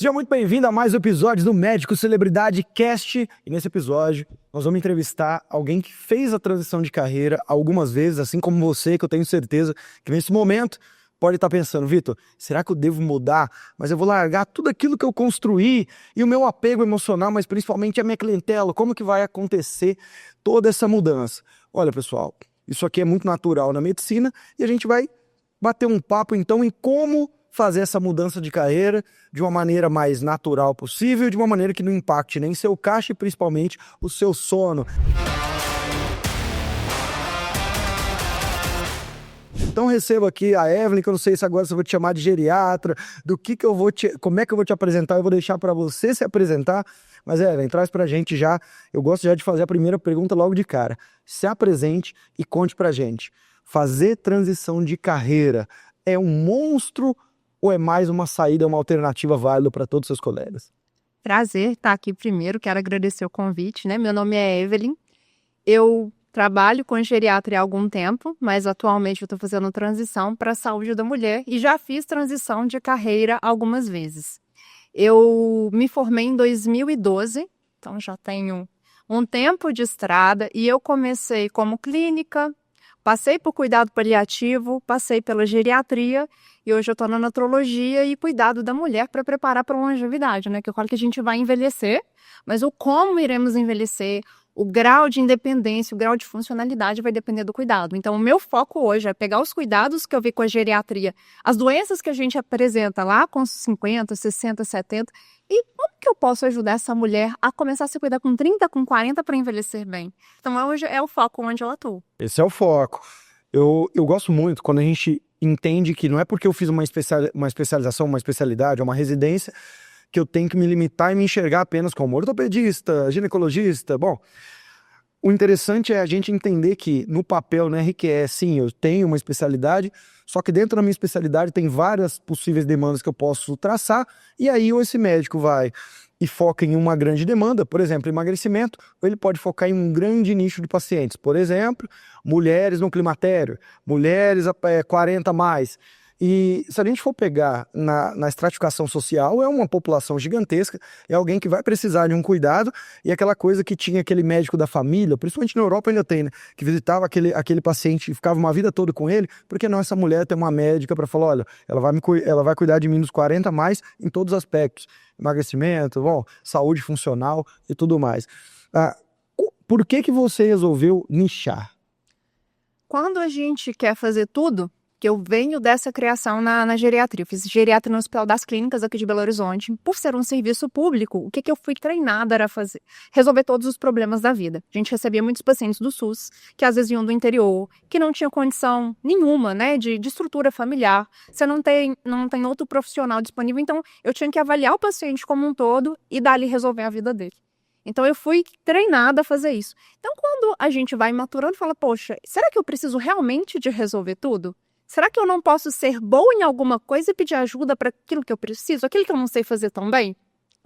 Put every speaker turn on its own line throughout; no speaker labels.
Seja muito bem-vindo a mais um episódio do Médico Celebridade Cast. E nesse episódio, nós vamos entrevistar alguém que fez a transição de carreira algumas vezes, assim como você, que eu tenho certeza que nesse momento pode estar pensando, Vitor, será que eu devo mudar? Mas eu vou largar tudo aquilo que eu construí e o meu apego emocional, mas principalmente a minha clientela. Como que vai acontecer toda essa mudança? Olha, pessoal, isso aqui é muito natural na medicina e a gente vai bater um papo, então, em como fazer essa mudança de carreira de uma maneira mais natural possível, de uma maneira que não impacte nem seu caixa e principalmente o seu sono. Então recebo aqui a Evelyn, que eu não sei se agora eu vou te chamar de geriatra, como é que eu vou te apresentar, eu vou deixar para você se apresentar, mas Evelyn, traz pra gente já, eu gosto já de fazer a primeira pergunta logo de cara. Se apresente e conte pra gente, fazer transição de carreira é um monstro ou é mais uma saída, uma alternativa válida para todos os seus colegas?
Prazer estar aqui primeiro, quero agradecer o convite, né? Meu nome é Evelyn, eu trabalho com geriatria há algum tempo, mas atualmente eu estou fazendo transição para a saúde da mulher e já fiz transição de carreira algumas vezes. Eu me formei em 2012, então já tenho um tempo de estrada e eu comecei como clínica, passei por cuidado paliativo, passei pela geriatria e hoje eu estou na nefrologia e cuidado da mulher para preparar para a longevidade, né? Que eu falo que a gente vai envelhecer, mas o como iremos envelhecer, o grau de independência, o grau de funcionalidade vai depender do cuidado. Então, o meu foco hoje é pegar os cuidados que eu vi com a geriatria, as doenças que a gente apresenta lá com 50, 60, 70, e como que eu posso ajudar essa mulher a começar a se cuidar com 30, com 40 para envelhecer bem? Então, hoje é o foco onde eu atuo.
Esse é o foco. Eu gosto muito quando a gente entende que não é porque eu fiz uma especialização, uma especialidade, uma residência, que eu tenho que me limitar e me enxergar apenas como ortopedista, ginecologista. Bom, o interessante é a gente entender que no papel, né, RQE, sim, eu tenho uma especialidade, só que dentro da minha especialidade tem várias possíveis demandas que eu posso traçar, e aí ou esse médico vai e foca em uma grande demanda, por exemplo, emagrecimento, ou ele pode focar em um grande nicho de pacientes, por exemplo, mulheres no climatério, mulheres 40 a mais. E se a gente for pegar na estratificação social, é uma população gigantesca, é alguém que vai precisar de um cuidado, e aquela coisa que tinha aquele médico da família, principalmente na Europa ainda tem, né? Que visitava aquele paciente e ficava uma vida toda com ele, porque não, essa mulher tem uma médica para falar, olha, ela vai cuidar de mim dos 40 a mais em todos os aspectos, emagrecimento, bom, saúde funcional e tudo mais. Por que você resolveu nichar?
Quando a gente quer fazer tudo, que eu venho dessa criação na geriatria. Eu fiz geriatria no Hospital das Clínicas aqui de Belo Horizonte. Por ser um serviço público, o que eu fui treinada era fazer? Resolver todos os problemas da vida. A gente recebia muitos pacientes do SUS, que às vezes vinham do interior, que não tinham condição nenhuma, né, de estrutura familiar. Você não tem outro profissional disponível, então eu tinha que avaliar o paciente como um todo e dali resolver a vida dele. Então eu fui treinada a fazer isso. Então quando a gente vai maturando, fala, poxa, será que eu preciso realmente de resolver tudo? Será que eu não posso ser boa em alguma coisa e pedir ajuda para aquilo que eu preciso, aquilo que eu não sei fazer tão bem?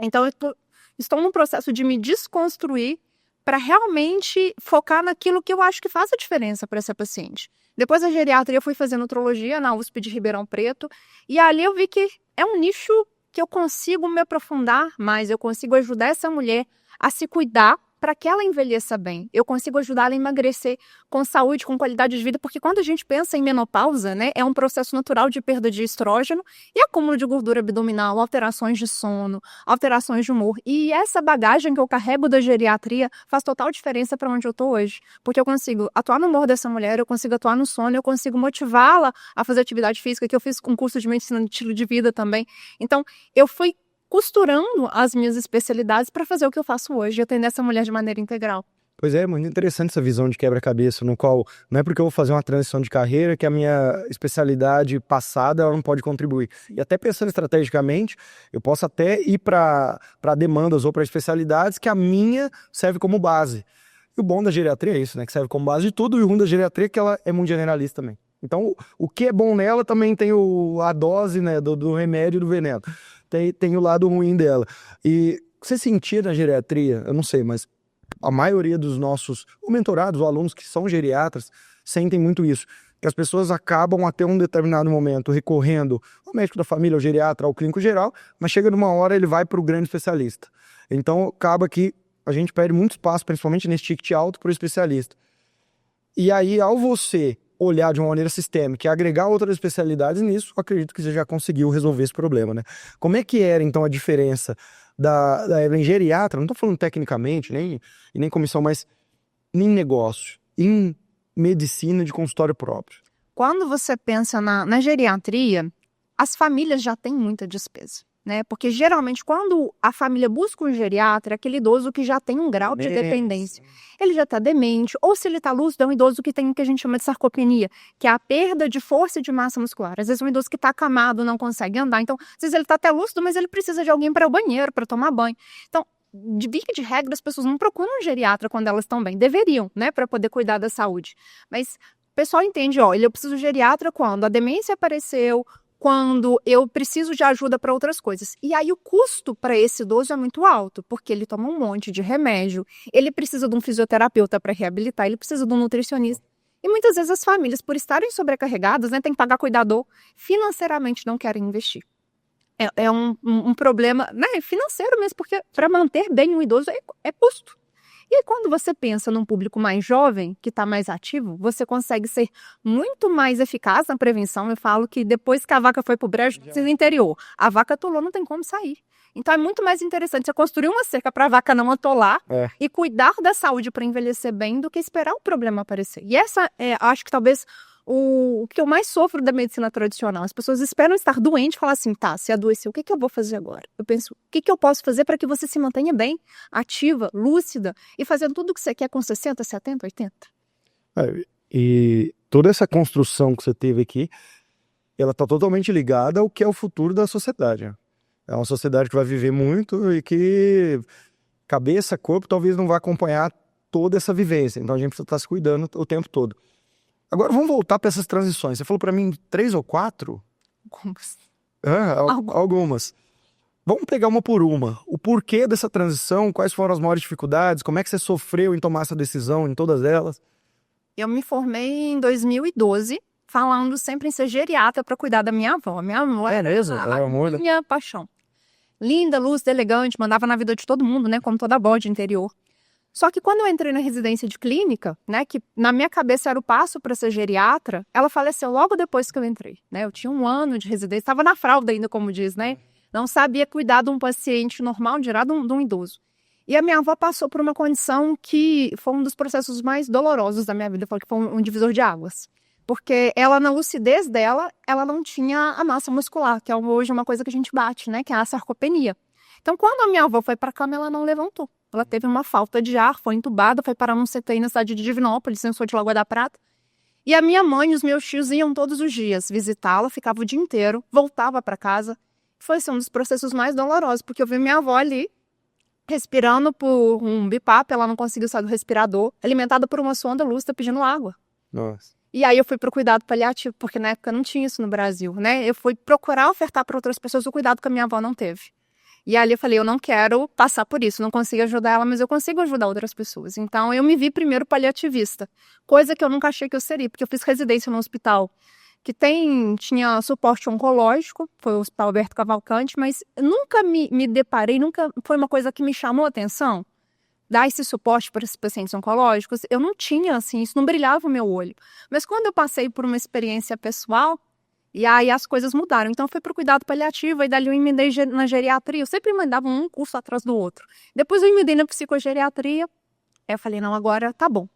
Então, estou num processo de me desconstruir para realmente focar naquilo que eu acho que faz a diferença para essa paciente. Depois da geriatria, eu fui fazer nutrologia na USP de Ribeirão Preto, e ali eu vi que é um nicho que eu consigo me aprofundar mais, eu consigo ajudar essa mulher a se cuidar para que ela envelheça bem. Eu consigo ajudar ela a emagrecer com saúde, com qualidade de vida, porque quando a gente pensa em menopausa, né, é um processo natural de perda de estrógeno e acúmulo de gordura abdominal, alterações de sono, alterações de humor. E essa bagagem que eu carrego da geriatria faz total diferença para onde eu estou hoje. Porque eu consigo atuar no humor dessa mulher, eu consigo atuar no sono, eu consigo motivá-la a fazer atividade física, que eu fiz um curso de medicina de estilo de vida também. Então, eu fui costurando as minhas especialidades para fazer o que eu faço hoje, atender essa mulher de maneira integral.
Pois é, muito interessante essa visão de quebra-cabeça, no qual não é porque eu vou fazer uma transição de carreira que a minha especialidade passada ela não pode contribuir. E até pensando estrategicamente, eu posso até ir para demandas ou para especialidades que a minha serve como base. E o bom da geriatria é isso, né? Que serve como base de tudo, e o ruim da geriatria é que ela é muito generalista também. Então, o que é bom nela também tem a dose, né, do remédio e do veneno. Tem o lado ruim dela. E você sentia na geriatria, eu não sei, mas a maioria dos nossos mentorados, os alunos que são geriatras, sentem muito isso. que as pessoas acabam até um determinado momento recorrendo ao médico da família, ao geriatra, ao clínico geral, mas chega numa hora ele vai para o grande especialista. Então acaba que a gente perde muito espaço, principalmente nesse ticket alto, para o especialista. E aí, ao você olhar de uma maneira sistêmica e agregar outras especialidades nisso, eu acredito que você já conseguiu resolver esse problema, né? Como é que era, então, a diferença da Evelyn geriatra, não estou falando tecnicamente, nem comissão, mas em negócio, em medicina de consultório próprio?
Quando você pensa na geriatria, as famílias já têm muita despesa, né? Porque geralmente quando a família busca um geriatra, é aquele idoso que já tem um grau de dependência. Ele já está demente, ou se ele está lúcido, é um idoso que tem o que a gente chama de sarcopenia, que é a perda de força e de massa muscular. Às vezes um idoso que está acamado, não consegue andar, então às vezes ele está até lúcido, mas ele precisa de alguém para ir ao banheiro, para tomar banho. Então, de via de regra, as pessoas não procuram um geriatra quando elas estão bem. Deveriam, né, para poder cuidar da saúde. Mas o pessoal entende, ó, eu preciso de geriatra quando a demência apareceu, quando eu preciso de ajuda para outras coisas. E aí o custo para esse idoso é muito alto, porque ele toma um monte de remédio, ele precisa de um fisioterapeuta para reabilitar, ele precisa de um nutricionista. E muitas vezes as famílias, por estarem sobrecarregadas, né, tem que pagar cuidador, financeiramente não querem investir. É um problema, né, financeiro mesmo, porque para manter bem um idoso é custo. E aí, quando você pensa num público mais jovem, que está mais ativo, você consegue ser muito mais eficaz na prevenção. Eu falo que depois que a vaca foi para o brejo, no interior, a vaca atolou, não tem como sair. Então é muito mais interessante você construir uma cerca para a vaca não atolar e cuidar da saúde para envelhecer bem do que esperar o problema aparecer. E essa acho que talvez o que eu mais sofro da medicina tradicional. As pessoas esperam estar doente e falar assim, tá, se adoeceu, o que eu vou fazer agora? Eu penso, o que eu posso fazer para que você se mantenha bem, ativa, lúcida e fazendo tudo o que você quer com 60, 70, 80?
E toda essa construção que você teve aqui, ela está totalmente ligada ao que é o futuro da sociedade. É uma sociedade que vai viver muito e que cabeça, corpo, talvez não vá acompanhar toda essa vivência. Então a gente precisa estar se cuidando o tempo todo. Agora vamos voltar para essas transições. Você falou para mim 3 ou 4? Algumas. Vamos pegar uma por uma. O porquê dessa transição, quais foram as maiores dificuldades, como é que você sofreu em tomar essa decisão em todas elas?
Eu me formei em 2012, falando sempre em ser geriatra para cuidar da minha avó. Minha avó
era
minha paixão. Linda, lúcida, elegante, mandava na vida de todo mundo, né, como toda avó de interior. Só que quando eu entrei na residência de clínica, né, que na minha cabeça era o passo para ser geriatra, ela faleceu logo depois que eu entrei, né? Eu tinha 1 ano de residência, estava na fralda ainda, como diz, né? Não sabia cuidar de um paciente normal, dirá de um idoso. E a minha avó passou por uma condição que foi um dos processos mais dolorosos da minha vida, eu falo que foi um divisor de águas. Porque ela, na lucidez dela, ela não tinha a massa muscular, que é hoje uma coisa que a gente bate, né? Que é a sarcopenia. Então, quando a minha avó foi para a cama, ela não levantou. Ela teve uma falta de ar, foi entubada, foi parar num CTI na cidade de Divinópolis, eu sou de Lagoa da Prata. E a minha mãe e os meus tios iam todos os dias visitá-la, ficava o dia inteiro, voltava para casa. Foi assim, um dos processos mais dolorosos, porque eu vi minha avó ali, respirando por um BiPAP, ela não conseguiu sair do respirador, alimentada por uma sonda lúcida pedindo água.
Nossa.
E aí eu fui pro cuidado paliativo, porque na época não tinha isso no Brasil, né? Eu fui procurar ofertar para outras pessoas o cuidado que a minha avó não teve. E ali eu falei, eu não quero passar por isso, não consigo ajudar ela, mas eu consigo ajudar outras pessoas. Então eu me vi primeiro paliativista, coisa que eu nunca achei que eu seria, porque eu fiz residência no hospital que tinha suporte oncológico, foi o Hospital Alberto Cavalcante, mas nunca me deparei, nunca foi uma coisa que me chamou a atenção, dar esse suporte para esses pacientes oncológicos. Eu não tinha, assim, isso não brilhava o meu olho. Mas quando eu passei por uma experiência pessoal, e aí as coisas mudaram. Então eu fui para o cuidado paliativo, e dali eu emendei na geriatria. Eu sempre emendava um curso atrás do outro. Depois eu emendei na psicogeriatria. Aí eu falei, não, agora tá bom.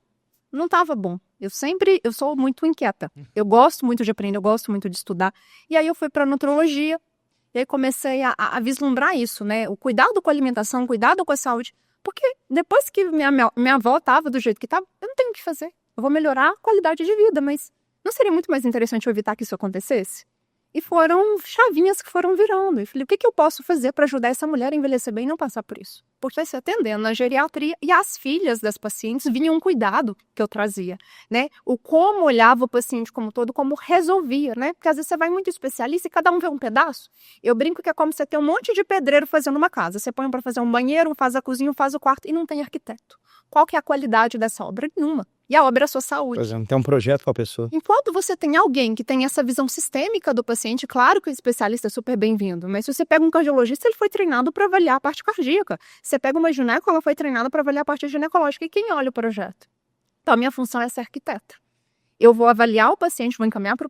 Não estava bom. Eu sou muito inquieta. Eu gosto muito de aprender, eu gosto muito de estudar. E aí eu fui para nutrologia. E aí comecei a vislumbrar isso, né? O cuidado com a alimentação, o cuidado com a saúde. Porque depois que minha avó estava do jeito que estava, eu não tenho o que fazer. Eu vou melhorar a qualidade de vida, mas não seria muito mais interessante eu evitar que isso acontecesse? E foram chavinhas que foram virando. E falei, o que eu posso fazer para ajudar essa mulher a envelhecer bem e não passar por isso? Porque se atendendo na geriatria, e as filhas das pacientes vinham um cuidado que eu trazia, né? O como olhava o paciente como todo, como resolvia, né? Porque às vezes você vai muito especialista e cada um vê um pedaço. Eu brinco que é como você ter um monte de pedreiro fazendo uma casa. Você põe um para fazer um banheiro, um faz a cozinha, um faz o quarto e não tem arquiteto. Qual que é a qualidade dessa obra? Nenhuma. E a obra é a sua saúde.
Por exemplo, tem um projeto com a pessoa.
Enquanto você tem alguém que tem essa visão sistêmica do paciente, claro que o especialista é super bem-vindo, mas se você pega um cardiologista, ele foi treinado para avaliar a parte cardíaca. Você pega uma gineco, ela foi treinada para avaliar a parte ginecológica. E quem olha o projeto? Então, a minha função é ser arquiteta. Eu vou avaliar o paciente, vou encaminhar para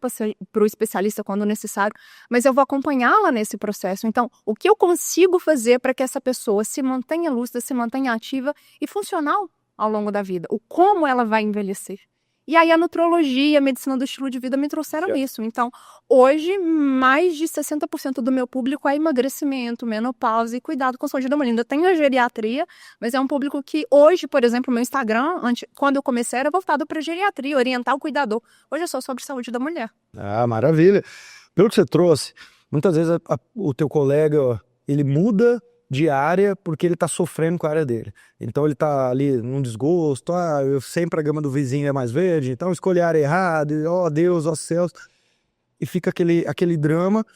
o especialista quando necessário, mas eu vou acompanhá-la nesse processo. Então, o que eu consigo fazer para que essa pessoa se mantenha lúcida, se mantenha ativa e funcional ao longo da vida? O como ela vai envelhecer? E aí a nutrologia, a medicina do estilo de vida me trouxeram isso. Então, hoje, mais de 60% do meu público é emagrecimento, menopausa e cuidado com a saúde da mulher. Ainda tem a geriatria, mas é um público que hoje, por exemplo, o meu Instagram, quando eu comecei, era voltado para geriatria, orientar o cuidador. Hoje é só sobre saúde da mulher.
Ah, maravilha. Pelo que você trouxe, muitas vezes o teu colega, ó, ele muda de área porque ele tá sofrendo com a área dele. Então ele tá ali num desgosto, sempre a gama do vizinho é mais verde, então escolhi a área errada, ó Deus, ó céus. E fica aquele drama,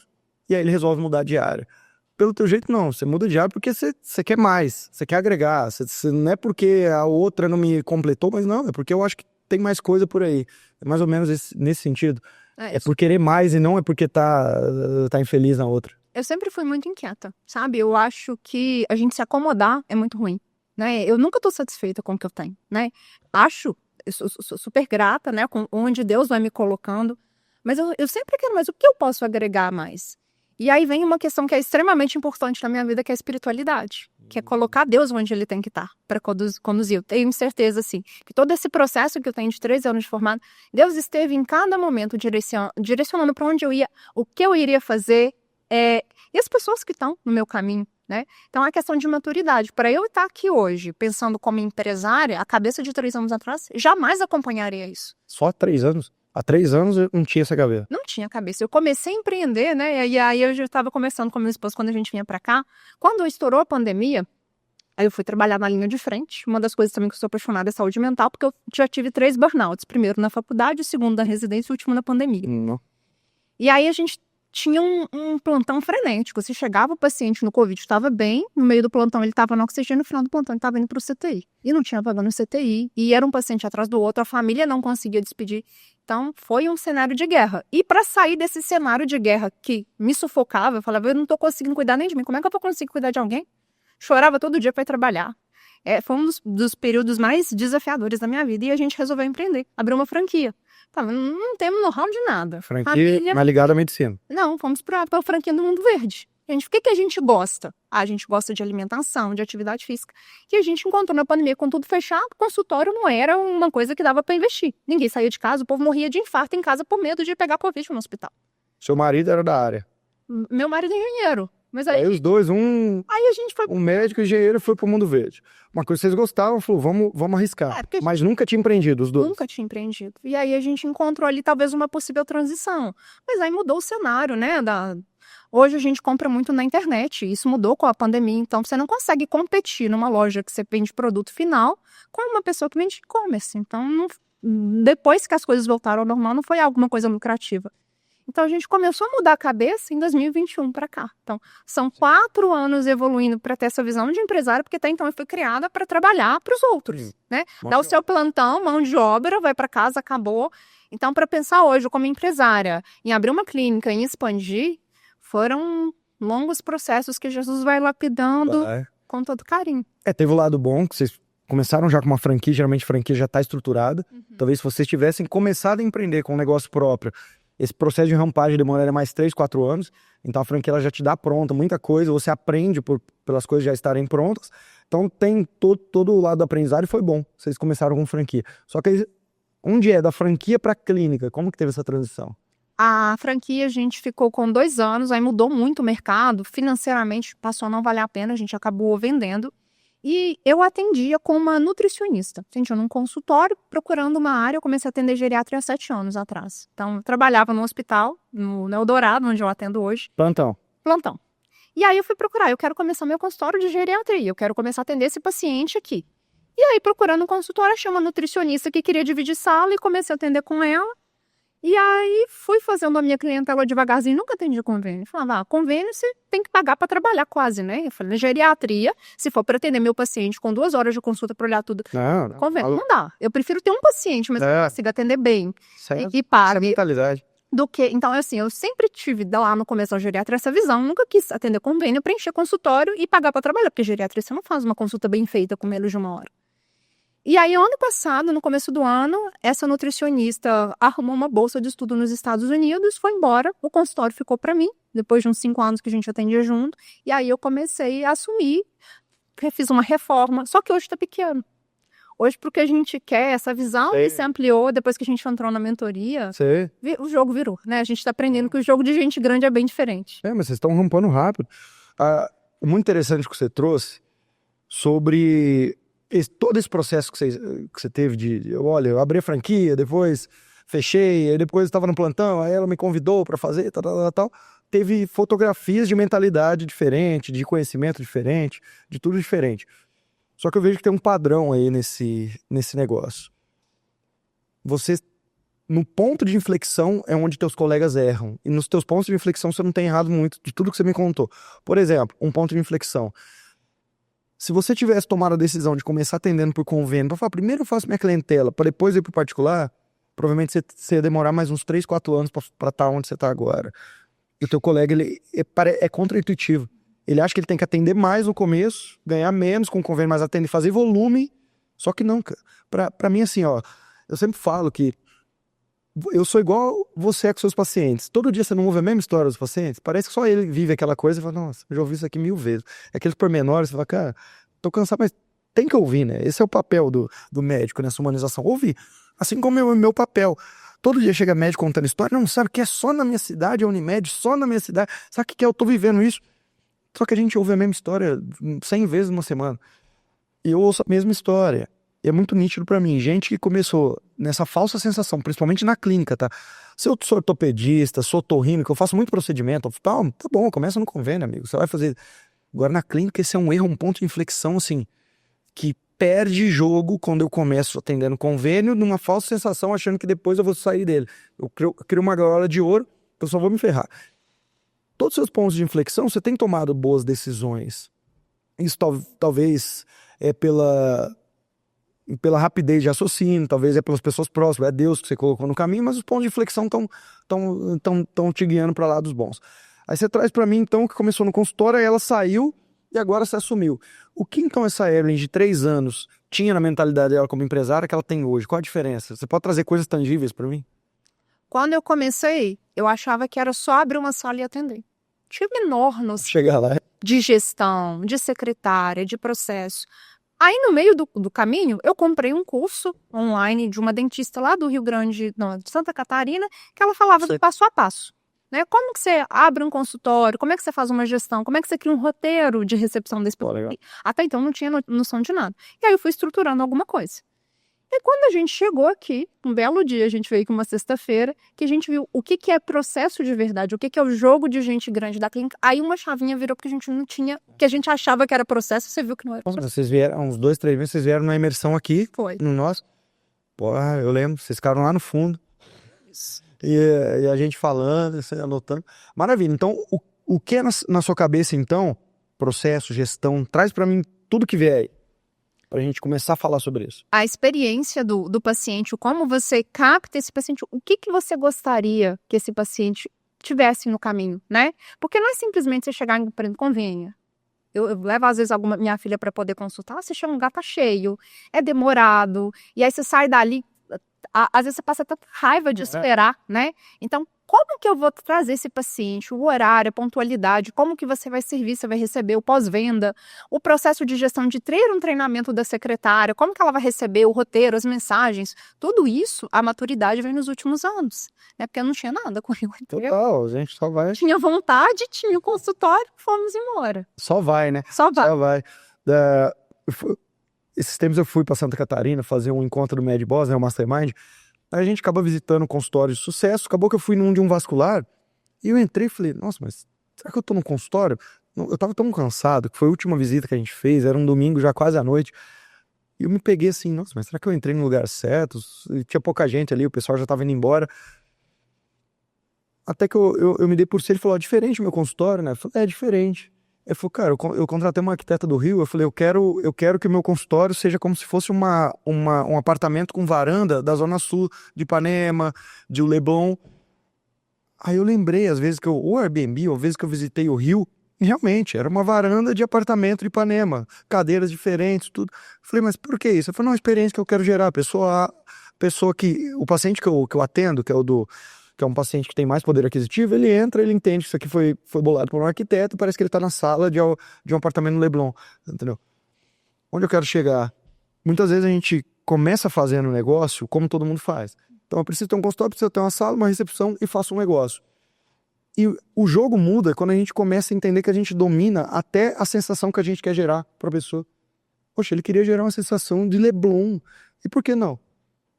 e aí ele resolve mudar de área. Pelo teu jeito, não. Você muda de área porque você quer mais, você quer agregar. Não é porque a outra não me completou, mas não, é porque eu acho que tem mais coisa por aí. É mais ou menos nesse sentido. É por querer mais e não é porque tá infeliz na outra.
Eu sempre fui muito inquieta, sabe? Eu acho que a gente se acomodar é muito ruim, né? Eu nunca tô satisfeita com o que eu tenho, né? Eu sou super grata, né? Com onde Deus vai me colocando, mas eu sempre quero mais. O que eu posso agregar mais? E aí vem uma questão que é extremamente importante na minha vida, que é a espiritualidade, que é colocar Deus onde ele tem que estar para conduzir. Eu tenho certeza, assim, que todo esse processo que eu tenho de 3 anos de formado, Deus esteve em cada momento direcionando para onde eu ia, o que eu iria fazer, e as pessoas que estão no meu caminho, né? Então é questão de maturidade. Para eu estar aqui hoje, pensando como empresária, a cabeça de 3 anos atrás, jamais acompanharia isso.
Só 3 anos? Há 3 anos eu não tinha essa cabeça.
Não tinha cabeça. Eu comecei a empreender, né? E aí eu já estava conversando com meu esposo quando a gente vinha para cá. Quando estourou a pandemia, aí eu fui trabalhar na linha de frente. Uma das coisas também que eu sou apaixonada é saúde mental, porque eu já tive 3 burnouts. Primeiro na faculdade, o segundo na residência e o último na pandemia. E aí a gente tinha um plantão frenético. Se chegava o paciente no Covid, estava bem, no meio do plantão ele estava no oxigênio, no final do plantão ele estava indo para o CTI. E não tinha vaga no CTI, e era um paciente atrás do outro, a família não conseguia despedir. Então, foi um cenário de guerra. E para sair desse cenário de guerra que me sufocava, eu falava, eu não estou conseguindo cuidar nem de mim, como é que eu vou conseguir cuidar de alguém? Chorava todo dia para ir trabalhar. Foi um dos períodos mais desafiadores da minha vida, e a gente resolveu empreender, abrir uma franquia. Não temos know-how de nada.
Franquia mais ligada à medicina.
Não, fomos para a franquia do Mundo Verde. O que a gente gosta? A gente gosta de alimentação, de atividade física. E a gente encontrou na pandemia com tudo fechado, consultório não era uma coisa que dava para investir. Ninguém saía de casa, o povo morria de infarto em casa por medo de pegar Covid no hospital.
Seu marido era da área?
Meu marido é engenheiro. Mas
aí os dois,
aí a gente foi...
um médico e engenheiro foi pro Mundo Verde. Uma coisa que vocês gostavam, falou, vamos arriscar. Mas nunca tinha empreendido os dois.
Nunca tinha empreendido. E aí a gente encontrou ali talvez uma possível transição. Mas aí mudou o cenário, né? Hoje a gente compra muito na internet. Isso mudou com a pandemia. Então você não consegue competir numa loja que você vende produto final com uma pessoa que vende e-commerce. Então, depois que as coisas voltaram ao normal, não foi alguma coisa lucrativa. Então, a gente começou a mudar a cabeça em 2021 para cá. Então, são 4 anos evoluindo para ter essa visão de empresário, porque até então eu fui criada para trabalhar para os outros, né? Dá o seu plantão, mão de obra, vai para casa, acabou. Então, para pensar hoje como empresária, em abrir uma clínica, em expandir, foram longos processos que Jesus vai lapidando com todo carinho.
Teve o lado bom, que vocês começaram já com uma franquia, geralmente a franquia já está estruturada. Talvez se vocês tivessem começado a empreender com um negócio próprio, esse processo de rampagem demoraria mais 3, 4 anos. Então a franquia ela já te dá pronta muita coisa, você aprende pelas coisas já estarem prontas. Então tem todo o lado do aprendizado e foi bom. Vocês começaram com franquia. Só que onde da franquia para clínica? Como que teve essa transição?
A franquia a gente ficou com 2 anos, aí mudou muito o mercado, financeiramente passou a não valer a pena, a gente acabou vendendo. E eu atendia como uma nutricionista. Atendia num consultório, procurando uma área. Eu comecei a atender geriatria há 7 anos atrás. Então, eu trabalhava no hospital, no Eldorado, onde eu atendo hoje.
Plantão.
E aí eu fui procurar, eu quero começar meu consultório de geriatria, eu quero começar a atender esse paciente aqui. E aí, procurando um consultório, achei uma nutricionista que queria dividir sala e comecei a atender com ela. E aí fui fazendo a minha clientela devagarzinho, nunca atendi convênio. Falava, convênio você tem que pagar para trabalhar quase, né? Eu falei, na geriatria, se for para atender meu paciente com 2 horas de consulta para olhar tudo,
Não,
convênio, não dá. Eu prefiro ter um paciente, mas que eu consiga atender bem e
Essa é a
pague.
mentalidade.
Do que, então, assim, eu sempre tive lá no começo da geriatria essa visão, nunca quis atender convênio, preencher consultório e pagar para trabalhar, porque geriatria você não faz uma consulta bem feita com menos de 1 hora. E aí, ano passado, no começo do ano, essa nutricionista arrumou uma bolsa de estudo nos Estados Unidos, foi embora, o consultório ficou para mim, depois de uns 5 anos que a gente atendia junto, e aí eu comecei a assumir, fiz uma reforma, só que hoje está pequeno. Hoje, porque a gente quer, essa visão que se ampliou depois que a gente entrou na mentoria, o jogo virou, né? A gente está aprendendo que o jogo de gente grande é bem diferente.
Mas vocês estão rampando rápido. Muito interessante o que você trouxe sobre todo esse processo que você teve olha, eu abri a franquia, depois fechei, aí depois estava no plantão, aí ela me convidou para fazer, tal. Teve fotografias de mentalidade diferente, de conhecimento diferente, de tudo diferente. Só que eu vejo que tem um padrão aí nesse negócio. Você, no ponto de inflexão, é onde teus colegas erram. E nos teus pontos de inflexão você não tem errado muito de tudo que você me contou. Por exemplo, um ponto de inflexão. Se você tivesse tomado a decisão de começar atendendo por convênio, para falar, primeiro eu faço minha clientela, para depois ir pro particular, provavelmente você ia demorar mais uns 3, 4 anos para estar onde você está agora. E o teu colega, ele é contra-intuitivo. Ele acha que ele tem que atender mais no começo, ganhar menos com o convênio, mas atender, fazer volume. Só que não, cara. Pra mim, assim, ó, eu sempre falo que eu sou igual você é com seus pacientes. Todo dia você não ouve a mesma história dos pacientes. Parece que só ele vive aquela coisa e fala, nossa, eu já ouvi isso aqui 1000 vezes. Aqueles pormenores, você fala, cara, tô cansado, mas tem que ouvir, né? Esse é o papel do médico nessa humanização. Ouvir. Assim como é o meu papel. Todo dia chega médico contando história, não sabe que é só na minha cidade, é Unimed, só na minha cidade. Sabe o que é? Eu tô vivendo isso. Só que a gente ouve a mesma história 100 vezes numa semana. E eu ouço a mesma história. E é muito nítido pra mim. Gente que começou nessa falsa sensação, principalmente na clínica, tá? Se eu sou ortopedista, sou otorrino, eu faço muito procedimento, tá bom, começa no convênio, amigo. Você vai fazer. Agora na clínica, esse é um erro, um ponto de inflexão, assim, que perde jogo quando eu começo atendendo convênio numa falsa sensação, achando que depois eu vou sair dele. Eu crio uma gaiola de ouro, eu só vou me ferrar. Todos os seus pontos de inflexão, você tem tomado boas decisões. Isso talvez é pela rapidez de raciocínio, talvez é pelas pessoas próximas, é Deus que você colocou no caminho, mas os pontos de inflexão estão te guiando para lá dos bons. Aí você traz para mim, então, que começou no consultório, aí ela saiu e agora você assumiu. O que, então, essa Evelyn de 3 anos tinha na mentalidade dela como empresária que ela tem hoje? Qual a diferença? Você pode trazer coisas tangíveis para mim?
Quando eu comecei, eu achava que era só abrir uma sala e atender. Tinha menor noção
Chegar lá.
de gestão, de secretária, de processo. Aí, no meio do caminho, eu comprei um curso online de uma dentista lá do Rio Grande, não, de Santa Catarina, que ela falava do passo a passo. Né? Como que você abre um consultório, como é que você faz uma gestão, como é que você cria um roteiro de recepção desse paciente. Até então, não tinha noção de nada. E aí, eu fui estruturando alguma coisa. E quando a gente chegou aqui, um belo dia, a gente veio aqui uma sexta-feira, que a gente viu o que é processo de verdade, o que é o jogo de gente grande da clínica. Aí uma chavinha virou porque a gente não tinha, que a gente achava que era processo, você viu que não era processo.
Vocês vieram, uns 2, 3 meses, vocês vieram na imersão aqui.
Foi.
No nosso. Porra, eu lembro, vocês ficaram lá no fundo.
Isso.
E a gente falando, você anotando. Maravilha. Então, o que é na sua cabeça, então, processo, gestão, traz pra mim tudo que vier aí. Pra gente começar a falar sobre isso.
A experiência do paciente, o como você capta esse paciente, o que você gostaria que esse paciente tivesse no caminho, né? Porque não é simplesmente você chegar em convênio. Eu levo, às vezes, minha filha para poder consultar, você chega, um lugar tá cheio, é demorado, e aí você sai dali, às vezes você passa tanta raiva de esperar, né? Então, como que eu vou trazer esse paciente, o horário, a pontualidade, como que você vai servir, você vai receber o pós-venda, o processo de gestão de ter um treinamento da secretária, como que ela vai receber o roteiro, as mensagens, tudo isso, a maturidade vem nos últimos anos, né? Porque eu não tinha nada com ele.
Total, a gente só vai...
Tinha vontade, tinha o consultório, fomos embora.
Só vai, né?
Só vai.
Só vai. Esses tempos eu fui para Santa Catarina fazer um encontro do Med Boss, né, o Mastermind. Aí a gente acaba visitando um consultório de sucesso. Acabou que eu fui num de um vascular. E eu entrei e falei, nossa, mas será que eu tô num consultório? Eu tava tão cansado, que foi a última visita que a gente fez, era um domingo já quase à noite. E eu me peguei assim, nossa, mas será que eu entrei no lugar certo? E tinha pouca gente ali, o pessoal já tava indo embora. Até que eu me dei por ser, ele falou, diferente o meu consultório, né? Eu falei, é diferente. Ele falou, cara, eu contratei uma arquiteta do Rio, eu falei, eu quero que o meu consultório seja como se fosse um apartamento com varanda da Zona Sul de Ipanema, de Leblon. Aí eu lembrei, às vezes ou Airbnb, ou às vezes que eu visitei o Rio, e realmente, era uma varanda de apartamento de Ipanema, cadeiras diferentes, tudo. Eu falei, mas por que isso? Eu falei, não, a experiência que eu quero gerar, o paciente que eu atendo, que é um paciente que tem mais poder aquisitivo, ele entra, ele entende que isso aqui foi bolado por um arquiteto, parece que ele está na sala de um apartamento no Leblon, entendeu? Onde eu quero chegar? Muitas vezes a gente começa fazendo um negócio como todo mundo faz. Então eu preciso ter um consultório, preciso ter uma sala, uma recepção e faço um negócio. E o jogo muda quando a gente começa a entender que a gente domina até a sensação que a gente quer gerar para a pessoa. Poxa, ele queria gerar uma sensação de Leblon. E por que não?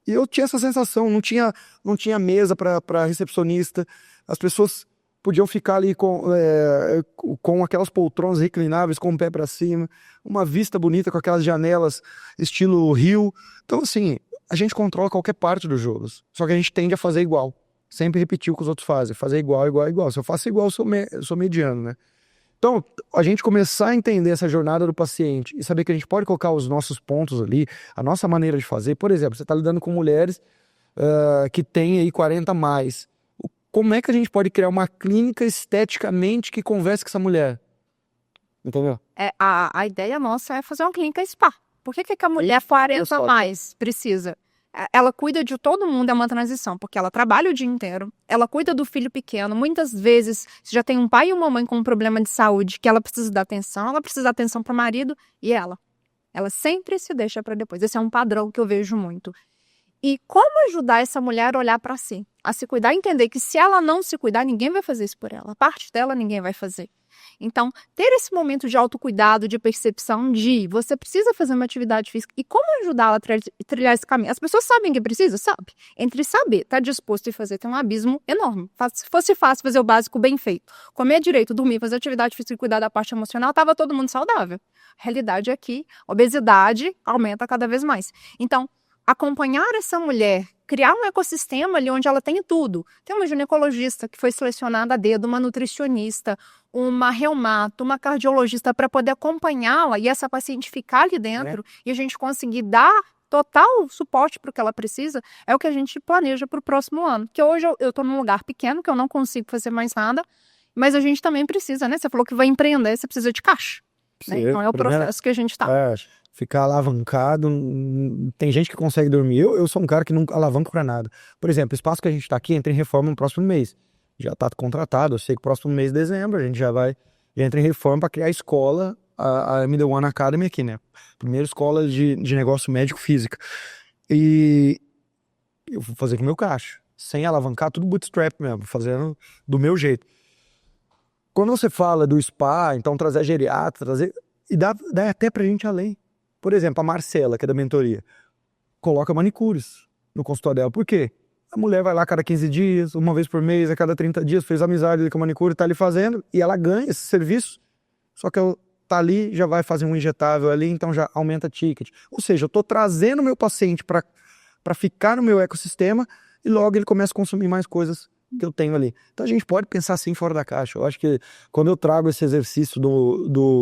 E eu tinha essa sensação, não tinha mesa para recepcionista, as pessoas podiam ficar ali com aquelas poltronas reclináveis, com o pé para cima, uma vista bonita com aquelas janelas estilo Rio. Então, assim, a gente controla qualquer parte dos jogos, só que a gente tende a fazer igual, sempre repetir o que os outros fazem, fazer igual, igual, igual. Se eu faço igual, eu sou mediano, né? Então, a gente começar a entender essa jornada do paciente e saber que a gente pode colocar os nossos pontos ali, a nossa maneira de fazer. Por exemplo, você está lidando com mulheres que têm aí 40 a mais. Como é que a gente pode criar uma clínica esteticamente que converse com essa mulher? Entendeu?
A ideia nossa é fazer uma clínica spa. Por que a mulher 40 a mais precisa? Ela cuida de todo mundo, é uma transição, porque ela trabalha o dia inteiro, ela cuida do filho pequeno, muitas vezes já tem um pai e uma mãe com um problema de saúde que ela precisa dar atenção, ela precisa dar atenção para o marido e ela sempre se deixa para depois. Esse é um padrão que eu vejo muito. E como ajudar essa mulher a olhar para si, a se cuidar, entender que se ela não se cuidar, ninguém vai fazer isso por ela, a parte dela ninguém vai fazer. Então, ter esse momento de autocuidado, de percepção de você precisa fazer uma atividade física e como ajudá-la a trilhar esse caminho. As pessoas sabem que precisa, sabe? Entre saber, estar disposto e fazer, tem um abismo enorme. Se fosse fácil fazer o básico bem feito, comer direito, dormir, fazer atividade física e cuidar da parte emocional, estava todo mundo saudável. A realidade é que a obesidade aumenta cada vez mais. Então, acompanhar essa mulher, criar um ecossistema ali onde ela tem tudo. Tem uma ginecologista que foi selecionada a dedo, uma nutricionista, uma reumato, uma cardiologista para poder acompanhá-la e essa paciente ficar ali dentro e a gente conseguir dar total suporte para o que ela precisa, é o que a gente planeja para o próximo ano. Que hoje eu estou num lugar pequeno, que eu não consigo fazer mais nada, mas a gente também precisa, né? Você falou que vai empreender, você precisa de caixa. Né? Então é o processo que a gente está.
Ficar alavancado, tem gente que consegue dormir, eu sou um cara que não alavanco pra nada. Por exemplo, o espaço que a gente tá aqui entra em reforma no próximo mês, já tá contratado, eu sei que próximo mês de dezembro a gente já entra em reforma para criar a escola, a Middle One Academy aqui, né, primeira escola de negócio médico física, e eu vou fazer com o meu caixa, sem alavancar, tudo bootstrap mesmo, fazendo do meu jeito. Quando você fala do spa, então trazer geriatra, e dá até pra gente além. Por exemplo, a Marcela, que é da mentoria, coloca manicures no consultório dela. Por quê? A mulher vai lá a cada 15 dias, uma vez por mês, a cada 30 dias, fez amizade com a manicure, tá ali fazendo, e ela ganha esse serviço, só que ela tá ali, já vai fazer um injetável ali, então já aumenta ticket. Ou seja, eu tô trazendo o meu paciente para ficar no meu ecossistema, e logo ele começa a consumir mais coisas que eu tenho ali. Então a gente pode pensar assim fora da caixa. Eu acho que quando eu trago esse exercício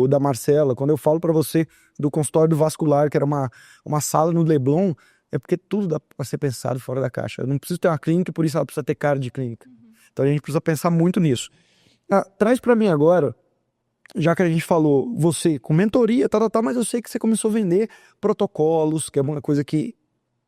da Marcela, quando eu falo para você do consultório do vascular, que era uma sala no Leblon, é porque tudo dá para ser pensado fora da caixa. Eu não preciso ter uma clínica, por isso ela precisa ter cara de clínica. Então a gente precisa pensar muito nisso. Traz para mim agora, já que a gente falou, você com mentoria, mas eu sei que você começou a vender protocolos, que é uma coisa que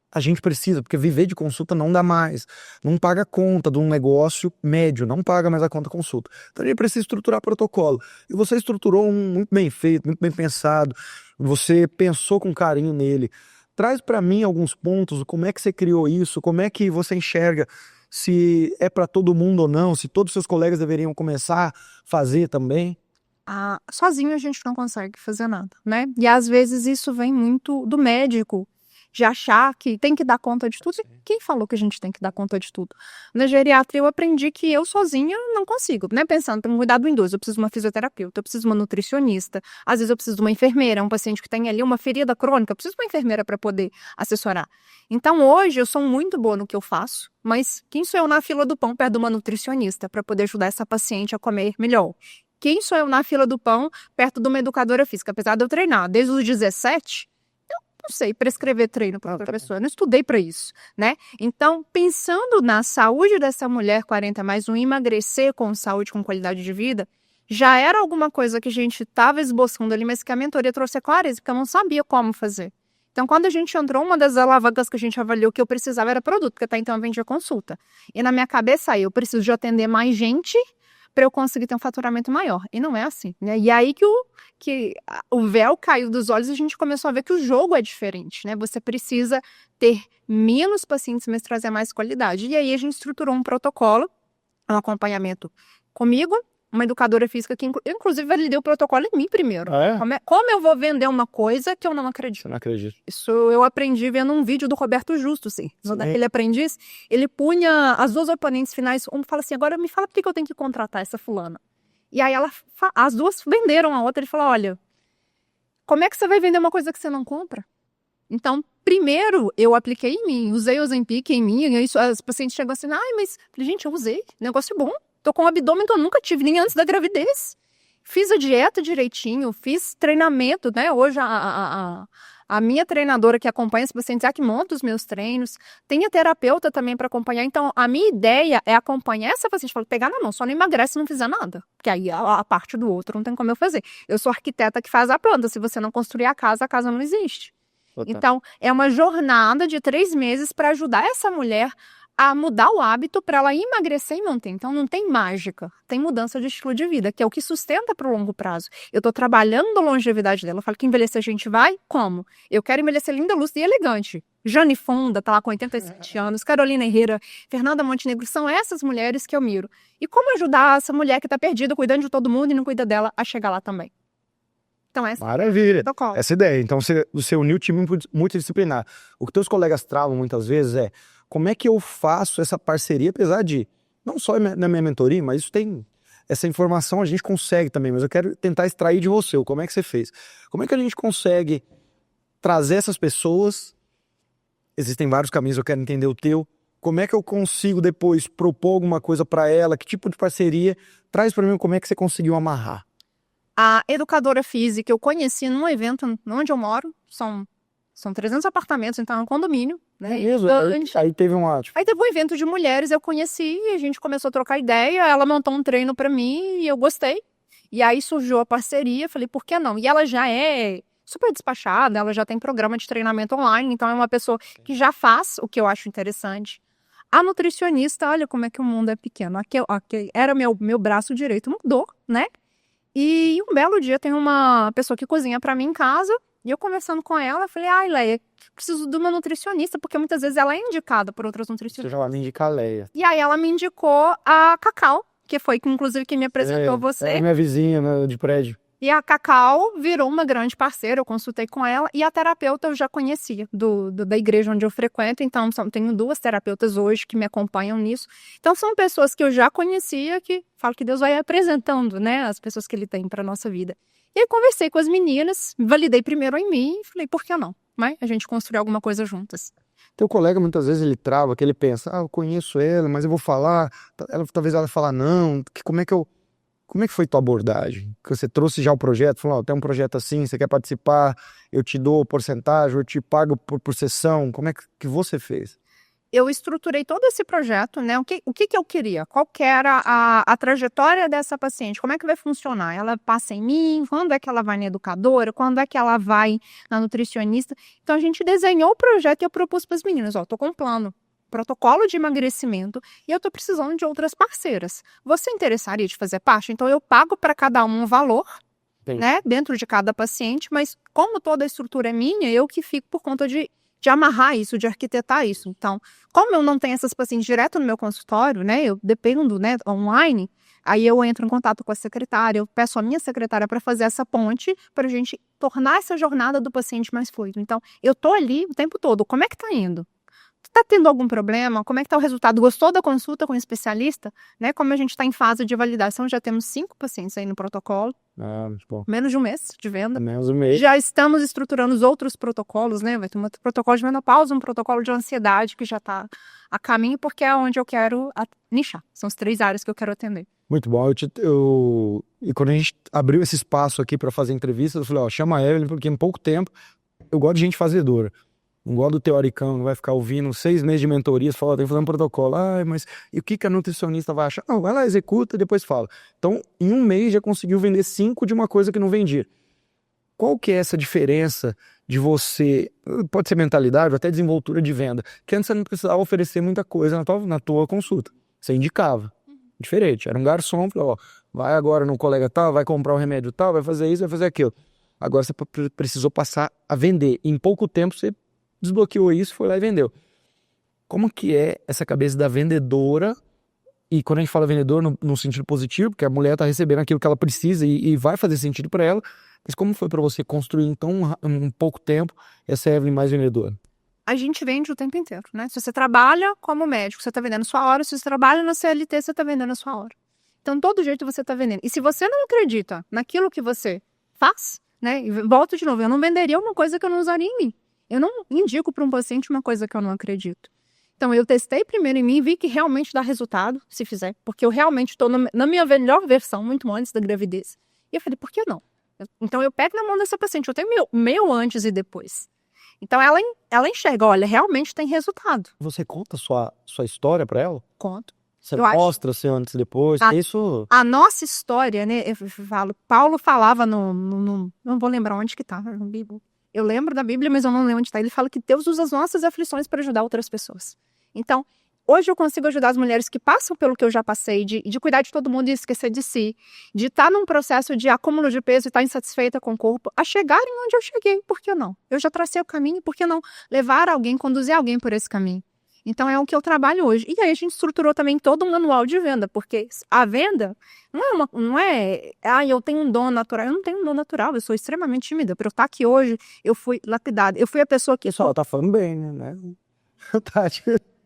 a gente precisa, porque viver de consulta não dá mais, não paga a conta de um negócio médio, não paga mais a conta consulta. Então a gente precisa estruturar protocolo. E você estruturou um muito bem feito, muito bem pensado, você pensou com carinho nele. Traz para mim alguns pontos, como é que você criou isso, como é que você enxerga se é para todo mundo ou não, se todos os seus colegas deveriam começar a fazer também.
Sozinho a gente não consegue fazer nada, né? E às vezes isso vem muito do médico, de achar que tem que dar conta de tudo. Quem falou que a gente tem que dar conta de tudo? Na geriatria eu aprendi que eu sozinha não consigo, né? Pensando, para cuidar do idoso, eu preciso de uma fisioterapeuta, eu preciso de uma nutricionista, às vezes eu preciso de uma enfermeira, um paciente que tem ali uma ferida crônica, eu preciso de uma enfermeira para poder assessorar. Então hoje eu sou muito boa no que eu faço, mas quem sou eu na fila do pão perto de uma nutricionista para poder ajudar essa paciente a comer melhor? Quem sou eu na fila do pão perto de uma educadora física? Apesar de eu treinar desde os 17, eu não sei prescrever treino para outra pessoa, eu não estudei para isso, né? Então, pensando na saúde dessa mulher 40 mais, um emagrecer com saúde, com qualidade de vida, já era alguma coisa que a gente estava esboçando ali, mas que a mentoria trouxe a clareza, porque eu não sabia como fazer. Então, quando a gente entrou, uma das alavancas que a gente avaliou que eu precisava era produto, porque até então eu vendia consulta. E na minha cabeça aí, eu preciso de atender mais gente para eu conseguir ter um faturamento maior. E não é assim, né? E aí que o véu caiu dos olhos e a gente começou a ver que o jogo é diferente, né? Você precisa ter menos pacientes, mas trazer mais qualidade. E aí a gente estruturou um protocolo, um acompanhamento comigo, uma educadora física que, inclusive, validei o protocolo em mim primeiro.
Ah, é?
Como eu vou vender uma coisa que eu não acredito?
Você não acredita.
Isso eu aprendi vendo um vídeo do Roberto Justo, sim. Daquele aprendiz, ele punha as duas oponentes finais, um fala assim, agora me fala por que eu tenho que contratar essa fulana. E aí as duas venderam a outra, ele falou, olha, como é que você vai vender uma coisa que você não compra? Então, primeiro, eu apliquei em mim, usei o Ozempic em mim, e isso, as pacientes chegam assim, ai, mas, gente, eu usei, negócio bom. Tô com um abdômen que eu nunca tive, nem antes da gravidez. Fiz a dieta direitinho, fiz treinamento, né? Hoje a minha treinadora que acompanha os pacientes é a que monta os meus treinos. Tem a terapeuta também para acompanhar. Então, a minha ideia é acompanhar essa paciente, pegar na mão, só não emagrece se não fizer nada. Porque aí a parte do outro não tem como eu fazer. Eu sou arquiteta que faz a planta. Se você não construir a casa não existe. Então, é uma jornada de 3 meses para ajudar essa mulher a mudar o hábito para ela emagrecer e manter. Então, não tem mágica, tem mudança de estilo de vida, que é o que sustenta para o longo prazo. Eu estou trabalhando a longevidade dela. Eu falo que envelhecer a gente vai? Como? Eu quero envelhecer linda, lúcida e elegante. Jane Fonda está lá com 87 anos, Carolina Herrera, Fernanda Montenegro, são essas mulheres que eu miro. E como ajudar essa mulher que está perdida, cuidando de todo mundo e não cuida dela, a chegar lá também? Então,
Maravilha. Essa ideia. Então, você uniu o time multidisciplinar. O que teus colegas travam muitas vezes é como é que eu faço essa parceria, apesar de, não só na minha mentoria, mas isso tem, essa informação a gente consegue também, mas eu quero tentar extrair de você, como é que você fez? Como é que a gente consegue trazer essas pessoas, existem vários caminhos, eu quero entender o teu, como é que eu consigo depois propor alguma coisa para ela, que tipo de parceria, traz para mim como é que você conseguiu amarrar.
A educadora física eu conheci num evento onde eu moro, são 300 apartamentos, então é um condomínio, né?
É mesmo? Aí teve Aí
teve um evento de mulheres, eu conheci, a gente começou a trocar ideia, ela montou um treino pra mim e eu gostei. E aí surgiu a parceria, falei, por que não? E ela já é super despachada, ela já tem programa de treinamento online, então é uma pessoa que já faz o que eu acho interessante. A nutricionista, olha como é que o mundo é pequeno. Aqui era meu braço direito, mudou, né? E um belo dia tem uma pessoa que cozinha pra mim em casa, e eu conversando com ela, falei, ai, Leia, preciso de uma nutricionista, porque muitas vezes ela é indicada por outras nutricionistas.
Você já vai me indicar a Leia.
E aí ela me indicou a Cacau, que foi, inclusive, quem me apresentou você.
É minha vizinha, né, de prédio.
E a Cacau virou uma grande parceira, eu consultei com ela, e a terapeuta eu já conhecia da igreja onde eu frequento, então tenho 2 terapeutas hoje que me acompanham nisso. Então são pessoas que eu já conhecia, que falo que Deus vai apresentando, né, as pessoas que ele tem para nossa vida. E aí conversei com as meninas, validei primeiro em mim e falei, por que não? Mas a gente construir alguma coisa juntas.
Teu colega muitas vezes ele trava, que ele pensa, eu conheço ela, mas eu vou falar, talvez ela fale não, como é que foi tua abordagem? Que você trouxe já o projeto, falou, tem um projeto assim, você quer participar, eu te dou porcentagem, eu te pago por sessão, como é que você fez?
Eu estruturei todo esse projeto, né? O que eu queria? Qual que era a trajetória dessa paciente? Como é que vai funcionar? Ela passa em mim? Quando é que ela vai na educadora? Quando é que ela vai na nutricionista? Então, a gente desenhou o projeto e eu propus para as meninas, tô com um plano, protocolo de emagrecimento, e eu tô precisando de outras parceiras. Você interessaria de fazer parte? Então, eu pago para cada um valor, né? Dentro de cada paciente, mas como toda a estrutura é minha, eu que fico por conta de amarrar isso, de arquitetar isso. Então, como eu não tenho essas pacientes direto no meu consultório, né, eu dependo, né, online, aí eu entro em contato com a secretária, eu peço a minha secretária para fazer essa ponte para a gente tornar essa jornada do paciente mais fluida. Então, eu tô ali o tempo todo. Como é que tá indo? Tá tendo algum problema? Como é que tá o resultado? Gostou da consulta com o especialista? Né? Como a gente está em fase de validação, já temos 5 pacientes aí no protocolo.
Muito bom.
Menos de um mês de venda.
Menos um mês.
Já estamos estruturando os outros protocolos, né? Vai ter um protocolo de menopausa, um protocolo de ansiedade que já está a caminho, porque é onde eu quero nichar. São as 3 áreas que eu quero atender.
Muito bom. E quando a gente abriu esse espaço aqui para fazer entrevistas, eu falei, ó, chama a Evelyn, porque em pouco tempo eu gosto de gente fazedora. Não gosto do teoricão que vai ficar ouvindo 6 meses de mentorias, fala, tem que fazer um protocolo. Mas e o que a nutricionista vai achar? Não, vai lá, executa e depois fala. Então, em um mês já conseguiu vender 5 de uma coisa que não vendia. Qual que é essa diferença de você, pode ser mentalidade ou até desenvoltura de venda, que antes você não precisava oferecer muita coisa na tua consulta. Você indicava. Diferente. Era um garçom, falou, ó, vai agora no colega tal, vai comprar um remédio tal, vai fazer isso, vai fazer aquilo. Agora você precisou passar a vender. Em pouco tempo você desbloqueou isso, foi lá e vendeu. Como que é essa cabeça da vendedora? E quando a gente fala vendedor no sentido positivo, porque a mulher está recebendo aquilo que ela precisa e vai fazer sentido para ela, mas como foi para você construir então em pouco tempo essa Evelyn mais vendedora?
A gente vende o tempo inteiro, né? Se você trabalha como médico, você está vendendo a sua hora. Se você trabalha na CLT, você está vendendo a sua hora. Então, todo jeito você está vendendo. E se você não acredita naquilo que você faz, né? E volto de novo, eu não venderia uma coisa que eu não usaria em mim. Eu não indico para um paciente uma coisa que eu não acredito. Então, eu testei primeiro em mim e vi que realmente dá resultado, se fizer. Porque eu realmente estou na minha melhor versão, muito antes da gravidez. E eu falei, por que não? Então, eu pego na mão dessa paciente, eu tenho meu antes e depois. Então, ela enxerga, olha, realmente tem resultado.
Você conta sua história para ela?
Conto.
Você mostra seu antes e depois? Isso...
A nossa história, né, eu falo, Paulo falava não vou lembrar onde que tá, na Bíblia. Eu lembro da Bíblia, mas eu não lembro onde está. Ele fala que Deus usa as nossas aflições para ajudar outras pessoas. Então, hoje eu consigo ajudar as mulheres que passam pelo que eu já passei, de cuidar de todo mundo e esquecer de si, de estar num processo de acúmulo de peso e estar insatisfeita com o corpo, a chegarem onde eu cheguei. Por que não? Eu já tracei o caminho, por que não levar alguém, conduzir alguém por esse caminho? Então, é o que eu trabalho hoje. E aí, a gente estruturou também todo um manual de venda, porque a venda não é eu tenho um dom natural. Eu não tenho um dom natural, eu sou extremamente tímida. Para eu estar aqui hoje, eu fui lapidada. Eu fui a pessoa que...
Pessoal, tá falando bem, né?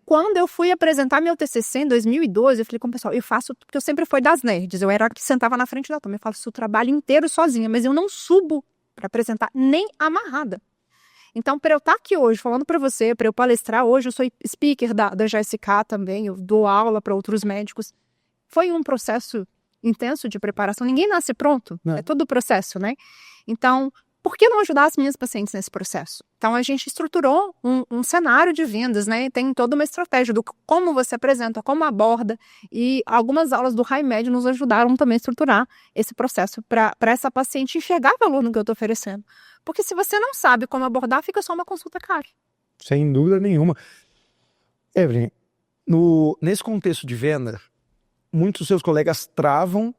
Quando eu fui apresentar meu TCC em 2012, eu falei com o pessoal, eu faço, porque eu sempre fui das nerds, eu era a que sentava na frente da turma, eu faço o trabalho inteiro sozinha, mas eu não subo para apresentar nem amarrada. Então, para eu estar aqui hoje, falando para você, para eu palestrar hoje, eu sou speaker da GSK também, eu dou aula para outros médicos. Foi um processo intenso de preparação. Ninguém nasce pronto, é todo o processo, né? Então, por que não ajudar as minhas pacientes nesse processo? Então, a gente estruturou um cenário de vendas, né? Tem toda uma estratégia do como você apresenta, como aborda, e algumas aulas do HiMed nos ajudaram também a estruturar esse processo para essa paciente enxergar valor no que eu estou oferecendo. Porque se você não sabe como abordar, fica só uma consulta cara.
Sem dúvida nenhuma. Evelyn, nesse contexto de venda, muitos dos seus colegas travam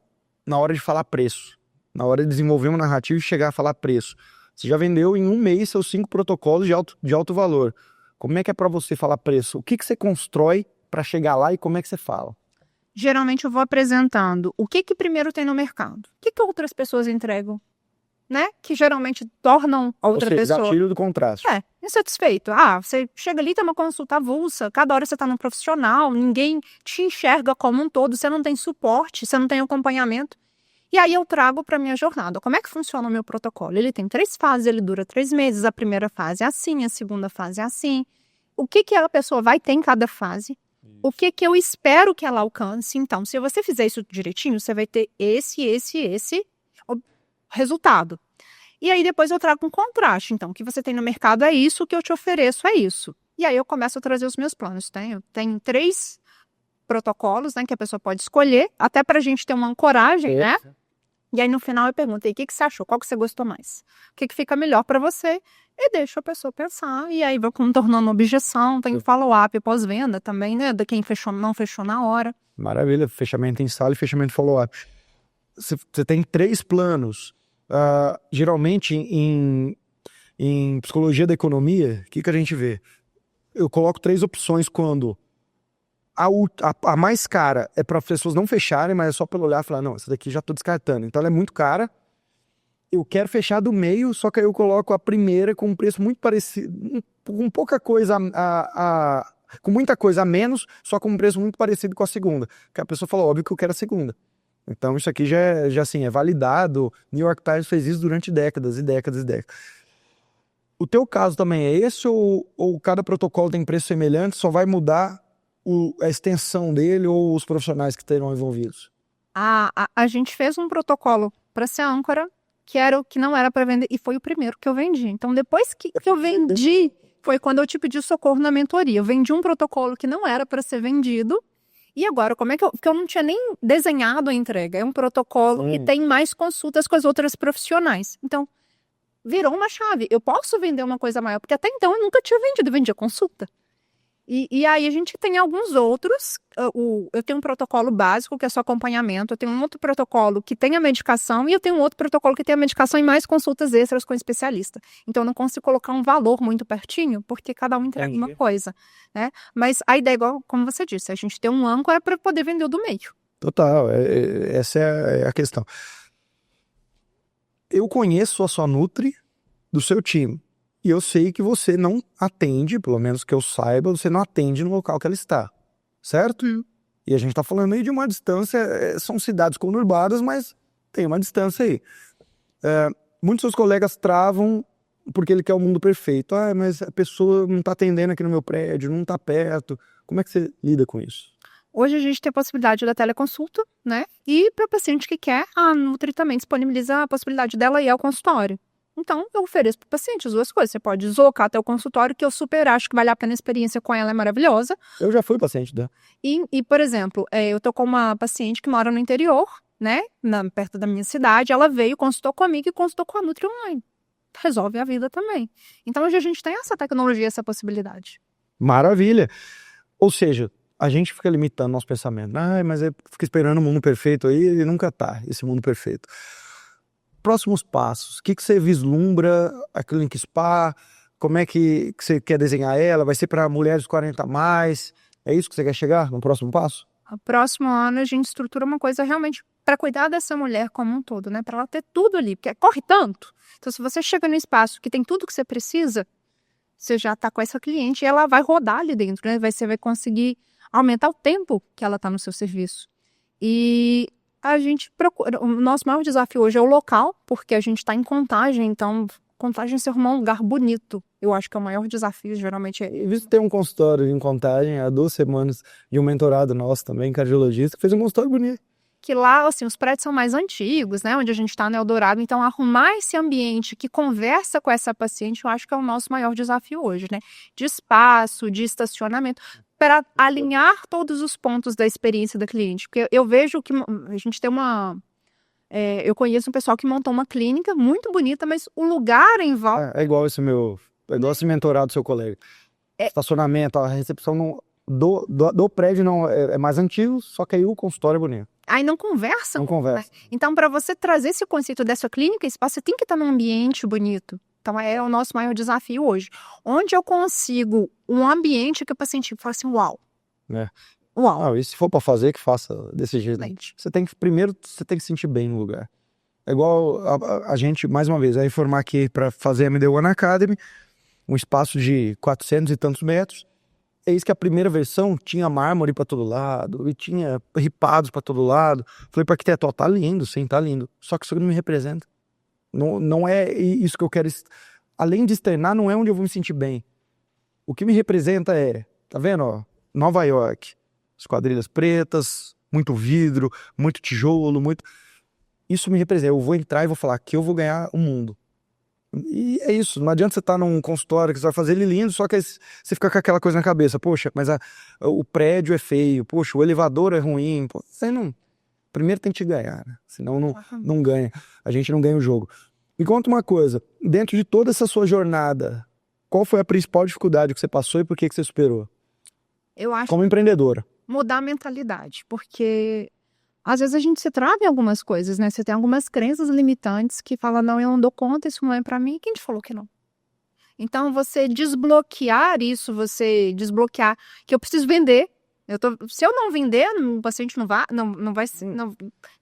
na hora de falar preço. Na hora de desenvolver uma narrativa e chegar a falar preço. Você já vendeu em um mês seus 5 protocolos de alto valor. Como é que é para você falar preço? O que você constrói para chegar lá e como é que você fala?
Geralmente eu vou apresentando o que primeiro tem no mercado. O que outras pessoas entregam, né? Que geralmente tornam a outra pessoa...
gatilho do contraste.
Insatisfeito. Você chega ali, tem uma consulta avulsa, cada hora você está num profissional, ninguém te enxerga como um todo, você não tem suporte, você não tem acompanhamento. E aí eu trago para minha jornada. Como é que funciona o meu protocolo? Ele tem 3 fases, ele dura 3 meses. A primeira fase é assim, a segunda fase é assim. O que a pessoa vai ter em cada fase? O que eu espero que ela alcance? Então, se você fizer isso direitinho, você vai ter esse resultado. E aí depois eu trago um contraste. Então, o que você tem no mercado é isso, o que eu te ofereço é isso. E aí eu começo a trazer os meus planos. Eu tenho 3 protocolos, né, que a pessoa pode escolher, até para a gente ter uma ancoragem, né? E aí no final eu pergunto, o que você achou? Qual que você gostou mais? O que fica melhor para você? E deixo a pessoa pensar. E aí vou contornando objeção, tem follow-up pós-venda também, né? De quem fechou, não fechou na hora.
Maravilha, fechamento em sala e fechamento follow-up. Você tem 3 planos. Geralmente em psicologia da economia, o que a gente vê? Eu coloco 3 opções quando a mais cara é para as pessoas não fecharem, mas é só pelo olhar e falar, não, essa daqui já estou descartando. Então ela é muito cara eu quero fechar do meio, só que aí eu coloco a primeira com um preço muito parecido, com pouca coisa com muita coisa a menos, só com um preço muito parecido com a segunda. Que a pessoa falou, óbvio que eu quero a segunda. Então isso aqui já assim, é validado. New York Times fez isso durante décadas e décadas e décadas. O teu caso também é esse ou cada protocolo tem preço semelhante, só vai mudar a extensão dele ou os profissionais que terão envolvidos?
A gente fez um protocolo para ser âncora, que era o que não era para vender, e foi o primeiro que eu vendi. Então, depois que eu vendi, foi quando eu te pedi socorro na mentoria. Eu vendi um protocolo que não era para ser vendido, e agora, como é que porque eu não tinha nem desenhado a entrega. É um protocolo que tem mais consultas com as outras profissionais. Então, virou uma chave. Eu posso vender uma coisa maior, porque até então eu nunca tinha vendido, eu vendia consulta. E aí a gente tem alguns outros, eu tenho um protocolo básico que é só acompanhamento, eu tenho um outro protocolo que tem a medicação e eu tenho um outro protocolo que tem a medicação e mais consultas extras com o especialista. Então eu não consigo colocar um valor muito pertinho, porque cada um entrega uma coisa, né? Mas a ideia é igual, como você disse, a gente tem um âncora para poder vender o do meio.
Total, essa é a questão. Eu conheço a sua Nutri do seu time. E eu sei que você não atende, pelo menos que eu saiba, você não atende no local que ela está, certo? E a gente tá falando aí de uma distância, são cidades conurbadas, mas tem uma distância aí. Muitos seus colegas travam porque ele quer o mundo perfeito. Ah, mas a pessoa não tá atendendo aqui no meu prédio, não tá perto. Como é que você lida com isso?
Hoje a gente tem a possibilidade da teleconsulta, né? E para o paciente que quer, a Nutri também disponibiliza a possibilidade dela ir ao consultório. Então, eu ofereço para o paciente as duas coisas. Você pode deslocar até o consultório, que eu super acho que vale a pena, a experiência com ela é maravilhosa.
Eu já fui paciente dela.
E por exemplo, eu tô com uma paciente que mora no interior, né? Perto da minha cidade. Ela veio, consultou comigo e consultou com a Nutri online. Resolve a vida também. Então, hoje a gente tem essa tecnologia, essa possibilidade.
Maravilha. Ou seja, a gente fica limitando nosso pensamento. Ah, mas fica esperando o mundo perfeito aí e nunca tá, esse mundo perfeito. Próximos passos, o que você vislumbra a Clinic Spa, como é que você quer desenhar ela, vai ser para mulheres 40 a mais, é isso que você quer chegar no próximo passo?
No próximo ano a gente estrutura uma coisa realmente para cuidar dessa mulher como um todo, né, para ela ter tudo ali, porque corre tanto, então se você chega no espaço que tem tudo que você precisa, você já está com essa cliente e ela vai rodar ali dentro, né, você vai conseguir aumentar o tempo que ela está no seu serviço. E a gente procura, o nosso maior desafio hoje é o local, porque a gente está em Contagem, então Contagem é se arrumar um lugar bonito. Eu acho que é o maior desafio, geralmente é.
Eu vi que tem um consultório em Contagem há 2 semanas e um mentorado nosso também, cardiologista, que fez um consultório bonito.
Que lá, assim, os prédios são mais antigos, né, onde a gente está no Eldorado, então arrumar esse ambiente que conversa com essa paciente, eu acho que é o nosso maior desafio hoje, né, de espaço, de estacionamento, para alinhar todos os pontos da experiência da cliente, porque eu vejo que a gente tem eu conheço um pessoal que montou uma clínica muito bonita, mas o lugar em volta...
É igual esse esse mentorado do seu colega. Estacionamento, a recepção do prédio não é mais antigo, só que aí o consultório é bonito.
Aí não conversa.
Não conversa.
Né? Então, para você trazer esse conceito dessa clínica, você tem que estar num ambiente bonito. Então, é o nosso maior desafio hoje. Onde eu consigo um ambiente que o paciente fala assim, uau. Uau.
E se for para fazer, que faça desse jeito. Primeiro, você tem que se sentir bem no lugar. É igual a gente, mais uma vez, vai informar aqui para fazer a MD One Academy, um espaço de 400 e tantos metros. É isso que a primeira versão tinha mármore para todo lado e tinha ripados para todo lado. Falei para arquiteto, tá lindo, sim, tá lindo. Só que isso não me representa. Não é isso que eu quero. Além de externar, não é onde eu vou me sentir bem. O que me representa tá vendo, ó, Nova York, esquadrilhas pretas, muito vidro, muito tijolo, Isso me representa. Eu vou entrar e vou falar que eu vou ganhar o mundo. E é isso, não adianta você estar num consultório que você vai fazer ele lindo, só que você fica com aquela coisa na cabeça, poxa, mas o prédio é feio, poxa, o elevador é ruim, você não... Primeiro tem que te ganhar, né? Senão não ganha, a gente não ganha o jogo. Me conta uma coisa, dentro de toda essa sua jornada, qual foi a principal dificuldade que você passou e por que você superou?
Eu acho
como empreendedora.
Mudar a mentalidade, porque... Às vezes a gente se trava em algumas coisas, né? Você tem algumas crenças limitantes que falam, não, eu não dou conta, isso não é pra mim. Quem te falou que não? Então, você desbloquear isso, você desbloquear que eu preciso vender, Se eu não vender, o paciente não vai. Não vai não,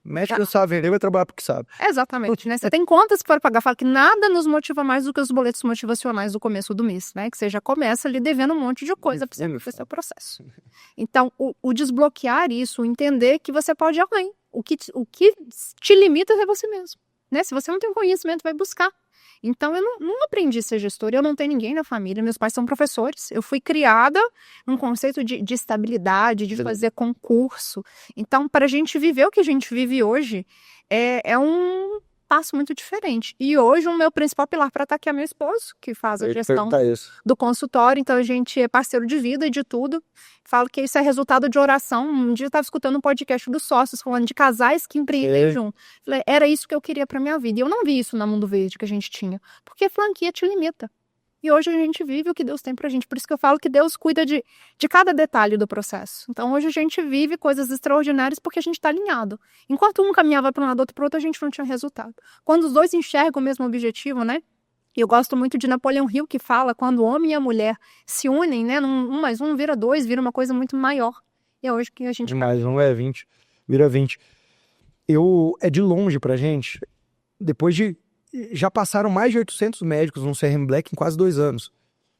Médico não sabe vender, vai trabalhar porque sabe.
exatamente, né? Você tem contas para pagar. Fala que nada nos motiva mais do que os boletos motivacionais do começo do mês, né? Que você já começa ali devendo um monte de coisa para você fazer o processo. Então, o desbloquear isso, entender que você pode ir além. O que te limita é você mesmo, né? Se você não tem conhecimento, vai buscar. Então, eu não aprendi a ser gestora, eu não tenho ninguém na família, meus pais são professores. Eu fui criada num conceito de estabilidade, de fazer concurso. Então, para a gente viver o que a gente vive hoje, é um passo muito diferente. E hoje, o meu principal pilar para estar aqui é meu esposo, que faz a gestão do consultório. Então, a gente é parceiro de vida e de tudo. Falo que isso é resultado de oração. Um dia eu estava escutando um podcast dos sócios, falando de casais que empreendem junto. Falei, era isso que eu queria para minha vida. E eu não vi isso na Mundo Verde que a gente tinha. Porque franquia te limita. E hoje a gente vive o que Deus tem pra gente. Por isso que eu falo que Deus cuida de cada detalhe do processo. Então hoje a gente vive coisas extraordinárias porque a gente está alinhado. Enquanto um caminhava para um lado, outro para outro, a gente não tinha resultado. Quando os dois enxergam o mesmo objetivo, né? E eu gosto muito de Napoleão Hill, que fala quando o homem e a mulher se unem, né? Um mais um vira dois, vira uma coisa muito maior. E é hoje que a gente...
Mais um é 20, vira 20. É de longe pra gente, depois de... Já passaram mais de 800 médicos no CRM Black em quase 2 anos.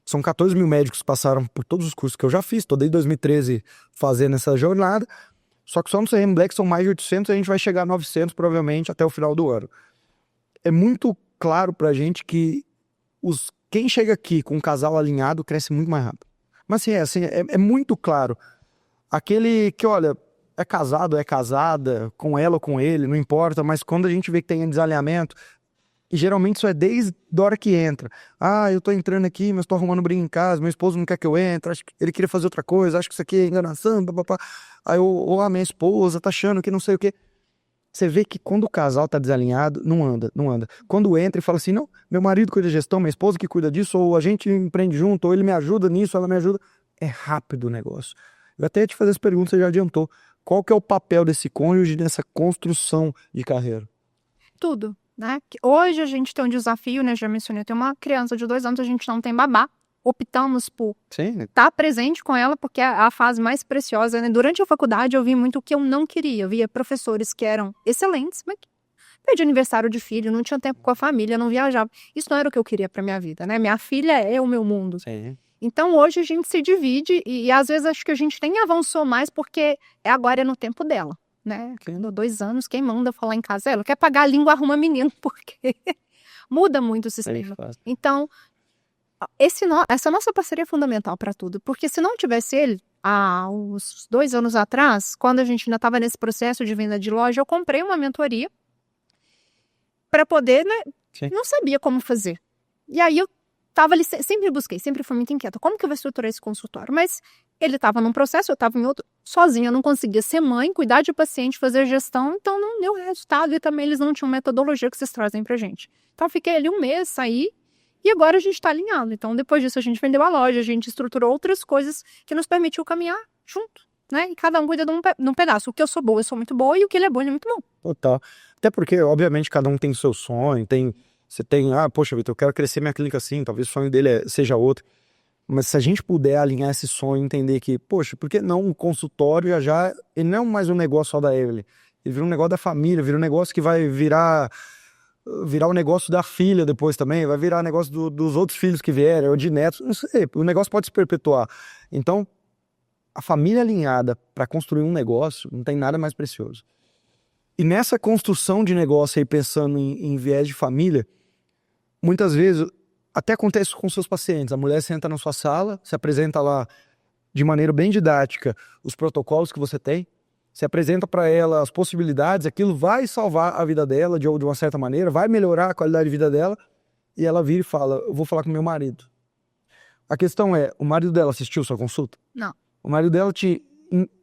São 14 mil médicos que passaram por todos os cursos que eu já fiz. Estou desde 2013 fazendo essa jornada. Só que só no CRM Black são mais de 800 e a gente vai chegar a 900 provavelmente até o final do ano. É muito claro pra gente que quem chega aqui com um casal alinhado cresce muito mais rápido. Mas é muito claro. Aquele que, olha, é casado, é casada, com ela ou com ele, não importa. Mas quando a gente vê que tem desalinhamento... E geralmente isso é desde a hora que entra. Ah, eu tô entrando aqui, mas tô arrumando briga em casa, meu esposo não quer que eu entre, acho que ele queria fazer outra coisa, acho que isso aqui é enganação, papapá. Aí a minha esposa tá achando que não sei o quê. Você vê que quando o casal tá desalinhado, não anda. Quando entra e fala assim, não, meu marido cuida de gestão, minha esposa que cuida disso, ou a gente empreende junto, ou ele me ajuda nisso, ela me ajuda. É rápido o negócio. Eu até ia te fazer essa pergunta, você já adiantou. Qual que é o papel desse cônjuge nessa construção de carreira?
Tudo. Né? Hoje a gente tem um desafio, né? Já mencionei, eu tenho uma criança de 2 anos, a gente não tem babá. Optamos por estar presente com ela, porque é a fase mais preciosa, né? Durante a faculdade eu vi muito o que eu não queria. Eu via professores que eram excelentes, mas perdi aniversário de filho, não tinha tempo com a família, não viajava. Isso não era o que eu queria para minha vida, né? Minha filha é o meu mundo.
Sim.
Então hoje a gente se divide e às vezes acho que a gente nem avançou mais porque agora é no tempo dela. Né? 2 anos, quem manda falar em casa? Ela quer pagar a língua, arruma menino, porque muda muito o sistema. Então, essa nossa parceria é fundamental para tudo, porque se não tivesse ele, há uns 2 anos atrás, quando a gente ainda estava nesse processo de venda de loja, eu comprei uma mentoria para poder, né? Não sabia como fazer. E aí eu estava ali, sempre busquei, sempre fui muito inquieta. Como que eu vou estruturar esse consultório? Mas ele estava num processo, eu estava em outro, sozinha, eu não conseguia ser mãe, cuidar de paciente, fazer gestão, então não deu resultado e também eles não tinham metodologia que vocês trazem pra gente. Então eu fiquei ali um mês, saí e agora a gente está alinhado. Então depois disso a gente vendeu a loja, a gente estruturou outras coisas que nos permitiu caminhar junto, né? E cada um cuida de um pedaço. O que eu sou boa, eu sou muito boa e o que ele é bom, ele é muito bom.
Total. Até porque, obviamente, cada um tem o seu sonho, você tem, poxa, Vitor, eu quero crescer minha clínica assim, talvez o sonho dele seja outro. Mas se a gente puder alinhar esse sonho, entender que, poxa, por que não o consultório ele não é mais um negócio só da Evelyn, ele vira um negócio da família, vira um negócio que vai virar o negócio da filha depois também, vai virar negócio dos outros filhos que vierem, ou de netos, não sei, o negócio pode se perpetuar. Então, a família alinhada para construir um negócio não tem nada mais precioso. E nessa construção de negócio aí, pensando em viés de família, muitas vezes até acontece com seus pacientes. A mulher senta na sua sala, se apresenta lá de maneira bem didática os protocolos que você tem, se apresenta para ela as possibilidades, aquilo vai salvar a vida dela de uma certa maneira, vai melhorar a qualidade de vida dela, e ela vira e fala, eu vou falar com meu marido. A questão é, o marido dela assistiu sua consulta?
Não.
O marido dela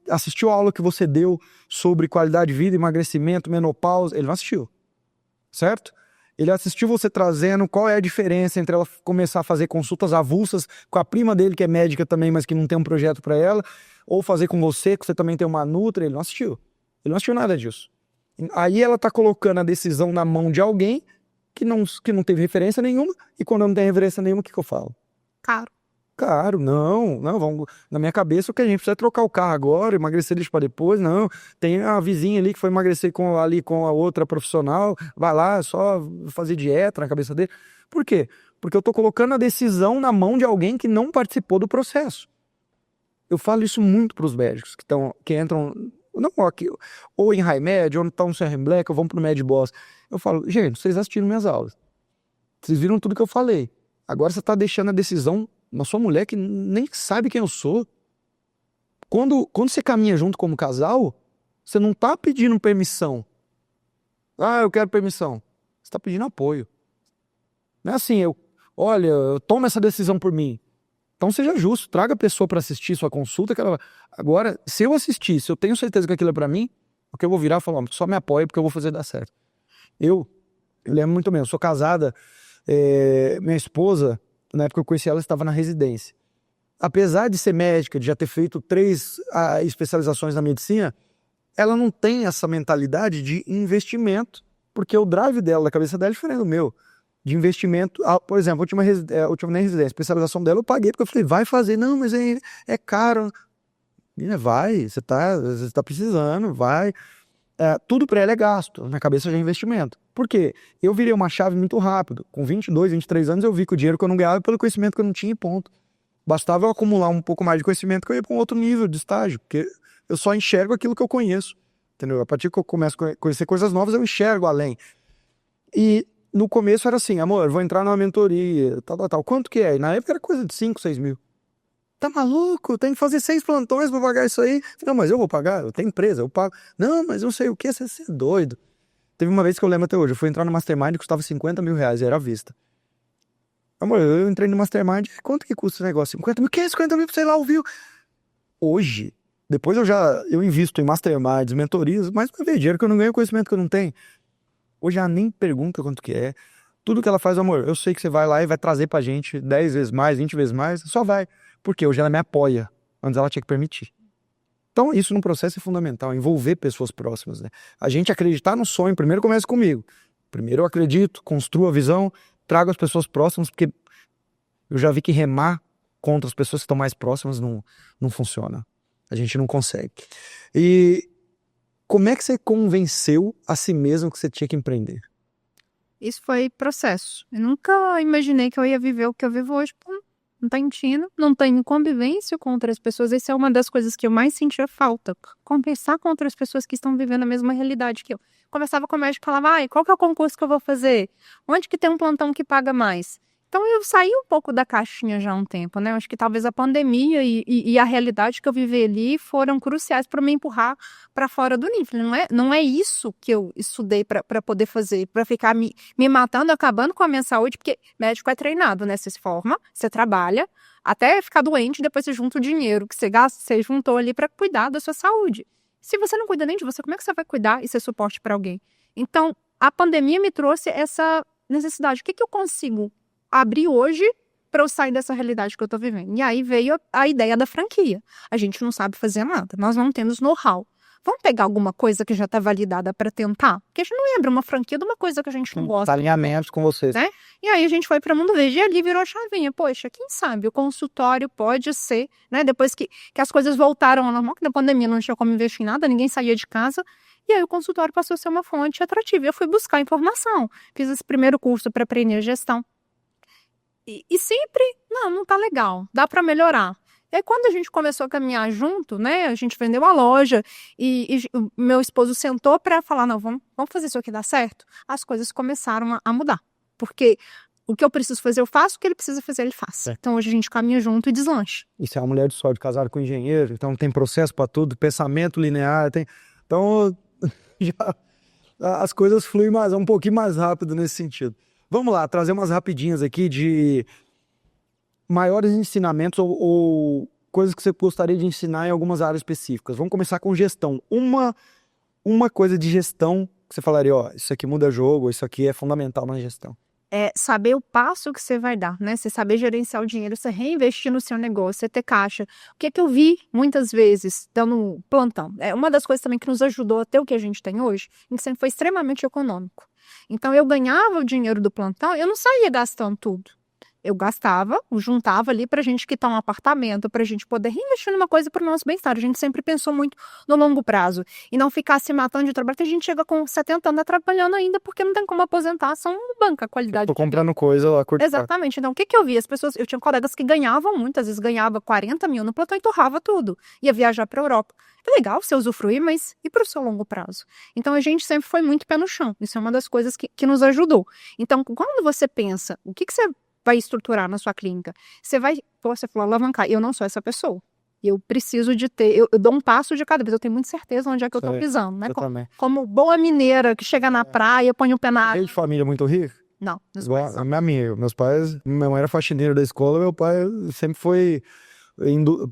assistiu a aula que você deu sobre qualidade de vida, emagrecimento, menopausa? Ele não assistiu, certo? Ele assistiu você trazendo qual é a diferença entre ela começar a fazer consultas avulsas com a prima dele, que é médica também, mas que não tem um projeto para ela, ou fazer com você, que você também tem uma nutra. Ele não assistiu. Ele não assistiu nada disso. Aí ela tá colocando a decisão na mão de alguém que não teve referência nenhuma, e quando eu não tenho referência nenhuma, o que eu falo?
Caro.
Caro, não, vamos. Na minha cabeça, o que a gente precisa é trocar o carro agora, emagrecer deixa para depois, não. Tem a vizinha ali que foi emagrecer ali com a outra profissional, vai lá, é só fazer dieta na cabeça dele. Por quê? Porque eu tô colocando a decisão na mão de alguém que não participou do processo. Eu falo isso muito para os médicos que entram, não aqui, ou em High Med, ou estão no CRM Black, ou vão pro Med Boss. Eu falo, gente, vocês assistiram minhas aulas. Vocês viram tudo que eu falei. Agora você tá deixando a decisão na sua mulher que nem sabe quem eu sou. Quando você caminha junto como casal, você não tá pedindo permissão. Ah, eu quero permissão. Você tá pedindo apoio. Não é assim, olha, eu tomo essa decisão por mim. Então seja justo, traga a pessoa para assistir sua consulta. Agora, se eu assistir, se eu tenho certeza que aquilo é para mim, o que eu vou virar e falar, só me apoia porque eu vou fazer dar certo. Eu lembro muito bem, eu sou casada, minha esposa, na época que eu conheci ela, estava na residência. Apesar de ser médica, de já ter feito 3 especializações na medicina, ela não tem essa mentalidade de investimento, porque o drive dela, da cabeça dela é diferente do meu. De investimento, por exemplo, a última na residência, a especialização dela eu paguei, porque eu falei, vai fazer, não, mas é caro. Menina, vai, você tá precisando, vai. Tudo para ela é gasto, na cabeça já é investimento. Por quê? Eu virei uma chave muito rápido. Com 22, 23 anos eu vi que o dinheiro que eu não ganhava pelo conhecimento que eu não tinha e ponto. Bastava eu acumular um pouco mais de conhecimento que eu ia para um outro nível de estágio, porque eu só enxergo aquilo que eu conheço, entendeu? A partir que eu começo a conhecer coisas novas, eu enxergo além. E no começo era assim, amor, vou entrar numa mentoria, tal. Quanto que é? E na época era coisa de 5, 6 mil. Tá maluco? Tem que fazer 6 plantões pra pagar isso aí. Não, mas eu vou pagar, eu tenho empresa, eu pago. Não, mas não sei o que, você é doido. Teve uma vez que eu lembro até hoje, eu fui entrar no Mastermind e custava 50 mil reais, e era à vista. Amor, eu entrei no Mastermind, quanto que custa o negócio? 50 mil? Que é 50 mil pra você ir lá ouvir? Hoje, depois eu invisto em Masterminds, mentorias, mas pra ver dinheiro que eu não ganho, conhecimento que eu não tenho. Hoje ela nem pergunta quanto que é. Tudo que ela faz, amor, eu sei que você vai lá e vai trazer pra gente 10 vezes mais, 20 vezes mais, só vai. Porque hoje ela me apoia. Antes ela tinha que permitir. Então isso no processo é fundamental, envolver pessoas próximas, né? A gente acreditar no sonho, primeiro começa comigo. Primeiro eu acredito, construo a visão, trago as pessoas próximas, porque eu já vi que remar contra as pessoas que estão mais próximas não funciona. A gente não consegue. E como é que você convenceu a si mesmo que você tinha que empreender?
Isso foi processo. Eu nunca imaginei que eu ia viver o que eu vivo hoje. Não tenho tino, não tenho convivência com outras pessoas. Essa é uma das coisas que eu mais sentia falta. Conversar com outras pessoas que estão vivendo a mesma realidade que eu. Conversava com o médico e falava, qual que é o concurso que eu vou fazer? Onde que tem um plantão que paga mais? Então eu saí um pouco da caixinha já há um tempo, né? Eu acho que talvez a pandemia e a realidade que eu vivi ali foram cruciais para me empurrar para fora do nível. Não é isso que eu estudei para poder fazer, para ficar me matando, acabando com a minha saúde, porque médico é treinado, né? Você se forma, você trabalha, até ficar doente, depois você junta o dinheiro que você gasta, você juntou ali para cuidar da sua saúde. Se você não cuida nem de você, como é que você vai cuidar e ser suporte para alguém? Então, a pandemia me trouxe essa necessidade. O que eu consigo abrir hoje para eu sair dessa realidade que eu tô vivendo? E aí veio a ideia da franquia. A gente não sabe fazer nada, nós não temos know-how. Vamos pegar alguma coisa que já está validada para tentar? Porque a gente não ia abrir uma franquia de uma coisa que a gente não gosta.
Alinhamentos com vocês.
Né? E aí a gente foi para Mundo Verde e ali virou a chavinha. Poxa, quem sabe o consultório pode ser, né? Depois que as coisas voltaram ao normal, que na pandemia não tinha como investir em nada, ninguém saía de casa. E aí o consultório passou a ser uma fonte atrativa. Eu fui buscar informação. Fiz esse primeiro curso para aprender gestão. E sempre, não tá legal, dá para melhorar. E aí quando a gente começou a caminhar junto, né, a gente vendeu a loja e o meu esposo sentou para falar, não, vamos fazer isso aqui dar certo. As coisas começaram a mudar, porque o que eu preciso fazer eu faço, o que ele precisa fazer ele faz. Então hoje a gente caminha junto e deslancha.
Isso é uma mulher de sorte, casada com engenheiro, então tem processo para tudo, pensamento linear, então já as coisas fluem um pouquinho mais rápido nesse sentido. Vamos lá, trazer umas rapidinhas aqui de maiores ensinamentos ou coisas que você gostaria de ensinar em algumas áreas específicas. Vamos começar com gestão. Uma coisa de gestão que você falaria, isso aqui muda jogo, isso aqui é fundamental na gestão.
É saber o passo que você vai dar, né? Você saber gerenciar o dinheiro, você reinvestir no seu negócio, você ter caixa. O que é que eu vi muitas vezes dando plantão? É uma das coisas também que nos ajudou a ter o que a gente tem hoje, a gente sempre foi extremamente econômico. Então eu ganhava o dinheiro do plantão, eu não saía gastando tudo. Eu gastava, juntava ali pra gente quitar um apartamento, pra gente poder reinvestir numa coisa pro nosso bem-estar. A gente sempre pensou muito no longo prazo e não ficar se matando de trabalho, que a gente chega com 70 anos trabalhando ainda porque não tem como aposentar, são banca, a qualidade.
Tô comprando coisa lá, curto.
Exatamente. Então, o que eu vi? As pessoas, eu tinha colegas que ganhavam muito, às vezes ganhava 40 mil no plantão e torrava tudo. Ia viajar pra Europa. É legal você usufruir, mas e pro seu longo prazo? Então, a gente sempre foi muito pé no chão. Isso é uma das coisas que nos ajudou. Então, quando você pensa, o que você vai estruturar na sua clínica? Você falou alavancar. Eu não sou essa pessoa. Eu preciso de ter, eu dou um passo de cada vez. Eu tenho muita certeza onde é que eu tô pisando, né?
Eu também.
Como boa mineira que chega na praia, põe o pé na água.
Veio de família muito rica?
Não.
Meus pais, minha mãe era faxineira da escola, meu pai sempre foi,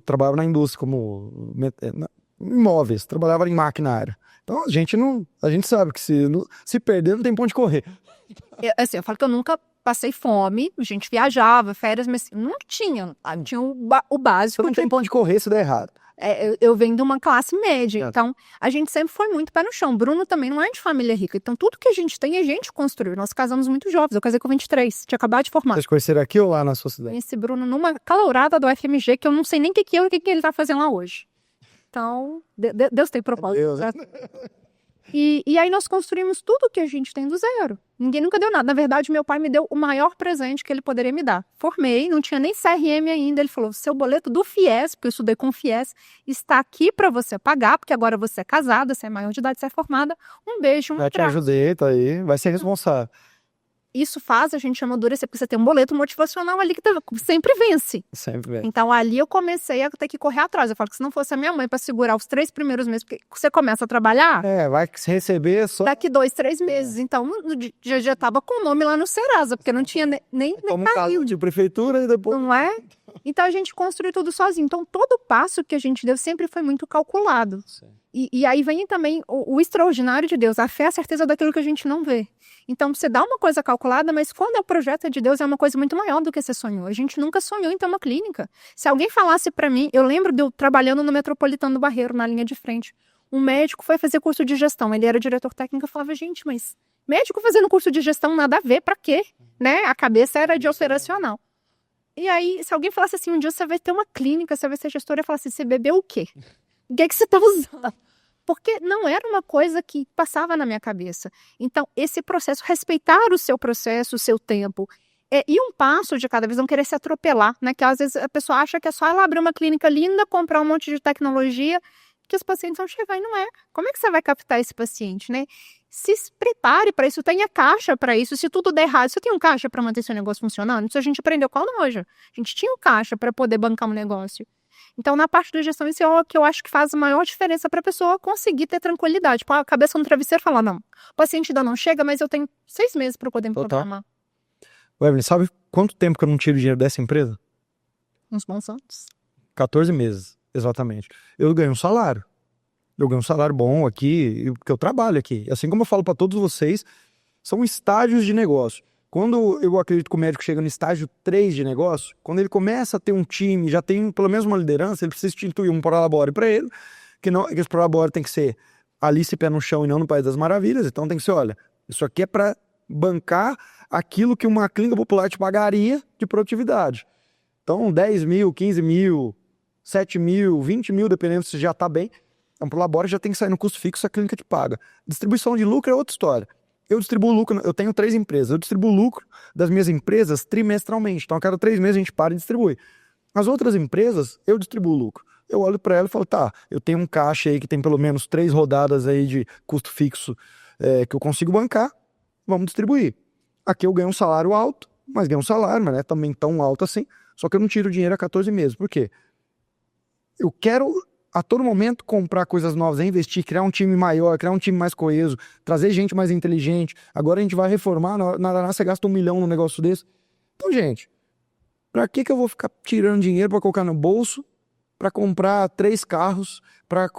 trabalhava na indústria como imóveis, trabalhava em maquinária. Então a gente sabe que se perder não tem pra onde correr.
Eu falo que eu nunca passei fome, a gente viajava, férias, mas não tinha o básico.
Não tem pra onde correr se der errado.
Eu venho de uma classe média, então a gente sempre foi muito pé no chão. Bruno também não é de família rica, então tudo que a gente tem, a gente construiu. Nós casamos muito jovens, eu casei com 23, tinha acabado de formar.
Vocês conheceram aqui ou lá na sua cidade?
Conheci Bruno numa calourada do FMG, que eu não sei nem o que ele tá fazendo lá hoje. Então, Deus tem propósito.
Deus, né?
E aí nós construímos tudo que a gente tem do zero. Ninguém nunca deu nada. Na verdade, meu pai me deu o maior presente que ele poderia me dar. Formei, não tinha nem CRM ainda. Ele falou, seu boleto do FIES, porque eu estudei com FIES, está aqui para você pagar, porque agora você é casada, você é maior de idade, você é formada. Um beijo, um
Já te
abraço.
ajudei, tá aí. Vai ser responsável.
Isso faz a gente amadurecer, porque você tem um boleto motivacional ali que sempre vence.
Sempre vem.
Então, ali eu comecei a ter que correr atrás. Eu falo que se não fosse a minha mãe para segurar os 3 primeiros meses, porque você começa a trabalhar...
Vai se receber só...
Daqui 2, 3 meses. Então, já tava com o nome lá no Serasa, porque não tinha nem
Toma um carro de prefeitura e depois...
Não é? Então, a gente construiu tudo sozinho. Então, todo passo que a gente deu sempre foi muito calculado. E aí vem também o extraordinário de Deus, a fé, a certeza daquilo que a gente não vê. Então, você dá uma coisa calculada, mas quando é o projeto de Deus, é uma coisa muito maior do que você sonhou. A gente nunca sonhou em ter uma clínica. Se alguém falasse para mim, eu lembro de eu trabalhando no Metropolitano do Barreiro, na linha de frente. Um médico foi fazer curso de gestão, ele era diretor técnico, eu falava, gente, mas médico fazendo curso de gestão, nada a ver, pra quê? Né? A cabeça era de operacional. E aí, se alguém falasse assim, um dia você vai ter uma clínica, você vai ser gestora, eu falasse, você bebeu o quê? O que é que você tá usando? Porque não era uma coisa que passava na minha cabeça. Então, esse processo, respeitar o seu processo, o seu tempo, e um passo de cada vez, não querer se atropelar, né? Que às vezes a pessoa acha que é só ela abrir uma clínica linda, comprar um monte de tecnologia, que os pacientes vão chegar e não é. Como é que você vai captar esse paciente, né? Se prepare para isso, tenha caixa para isso. Se tudo der errado, você tem um caixa para manter seu negócio funcionando? Isso a gente aprendeu com a loja. A gente tinha um caixa para poder bancar um negócio. Então, na parte da gestão, isso é o que eu acho que faz a maior diferença para a pessoa conseguir ter tranquilidade. Pôr a cabeça no travesseiro e falar, não, o paciente ainda não chega, mas eu tenho 6 meses para poder me programar.
Evelyn, sabe quanto tempo que eu não tiro dinheiro dessa empresa?
Uns bons anos.
14 meses, exatamente. Eu ganho um salário. Eu ganho um salário bom aqui, porque eu trabalho aqui. Assim como eu falo para todos vocês, são estágios de negócio. Quando eu acredito que o médico chega no estágio 3 de negócio, quando ele começa a ter um time, já tem pelo menos uma liderança, ele precisa instituir um prolabore para ele, que esse prolabore tem que ser Alice pé no chão e não no País das Maravilhas. Então tem que ser, olha, isso aqui é para bancar aquilo que uma clínica popular te pagaria de produtividade. Então 10 mil, 15 mil, 7 mil, 20 mil, dependendo se já está bem. Então, pro labore já tem que sair no custo fixo, a clínica te paga. Distribuição de lucro é outra história. Eu distribuo lucro, eu tenho 3 empresas, eu distribuo lucro das minhas empresas trimestralmente. Então, a cada 3 meses a gente para e distribui. As outras empresas, eu distribuo lucro. Eu olho para ela e falo, tá, eu tenho um caixa aí que tem pelo menos 3 rodadas aí de custo fixo que eu consigo bancar, vamos distribuir. Aqui eu ganho um salário alto, mas ganho um salário, mas não é também tão alto assim, só que eu não tiro dinheiro a 14 meses. Por quê? Eu quero a todo momento comprar coisas novas, investir, criar um time maior, criar um time mais coeso, trazer gente mais inteligente. Agora a gente vai reformar, na Araná você gasta 1 milhão num negócio desse. Então, gente, pra que eu vou ficar tirando dinheiro pra colocar no bolso, pra comprar 3 carros,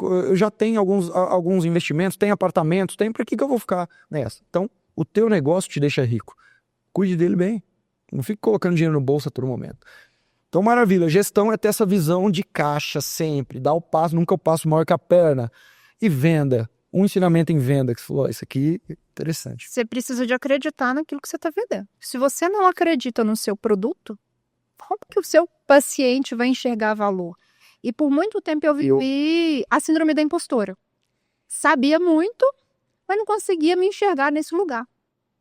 eu já tenho alguns investimentos, tenho apartamentos, pra que eu vou ficar nessa? Então, o teu negócio te deixa rico. Cuide dele bem. Não fique colocando dinheiro no bolso a todo momento. Então, maravilha. Gestão é ter essa visão de caixa sempre. Dar o passo, nunca o passo maior que a perna. E venda. um ensinamento em venda que você falou, isso aqui é interessante.
Você precisa de acreditar naquilo que você está vendendo. Se você não acredita no seu produto, como que o seu paciente vai enxergar valor? E por muito tempo eu vivi a síndrome da impostora. Sabia muito, mas não conseguia me enxergar nesse lugar.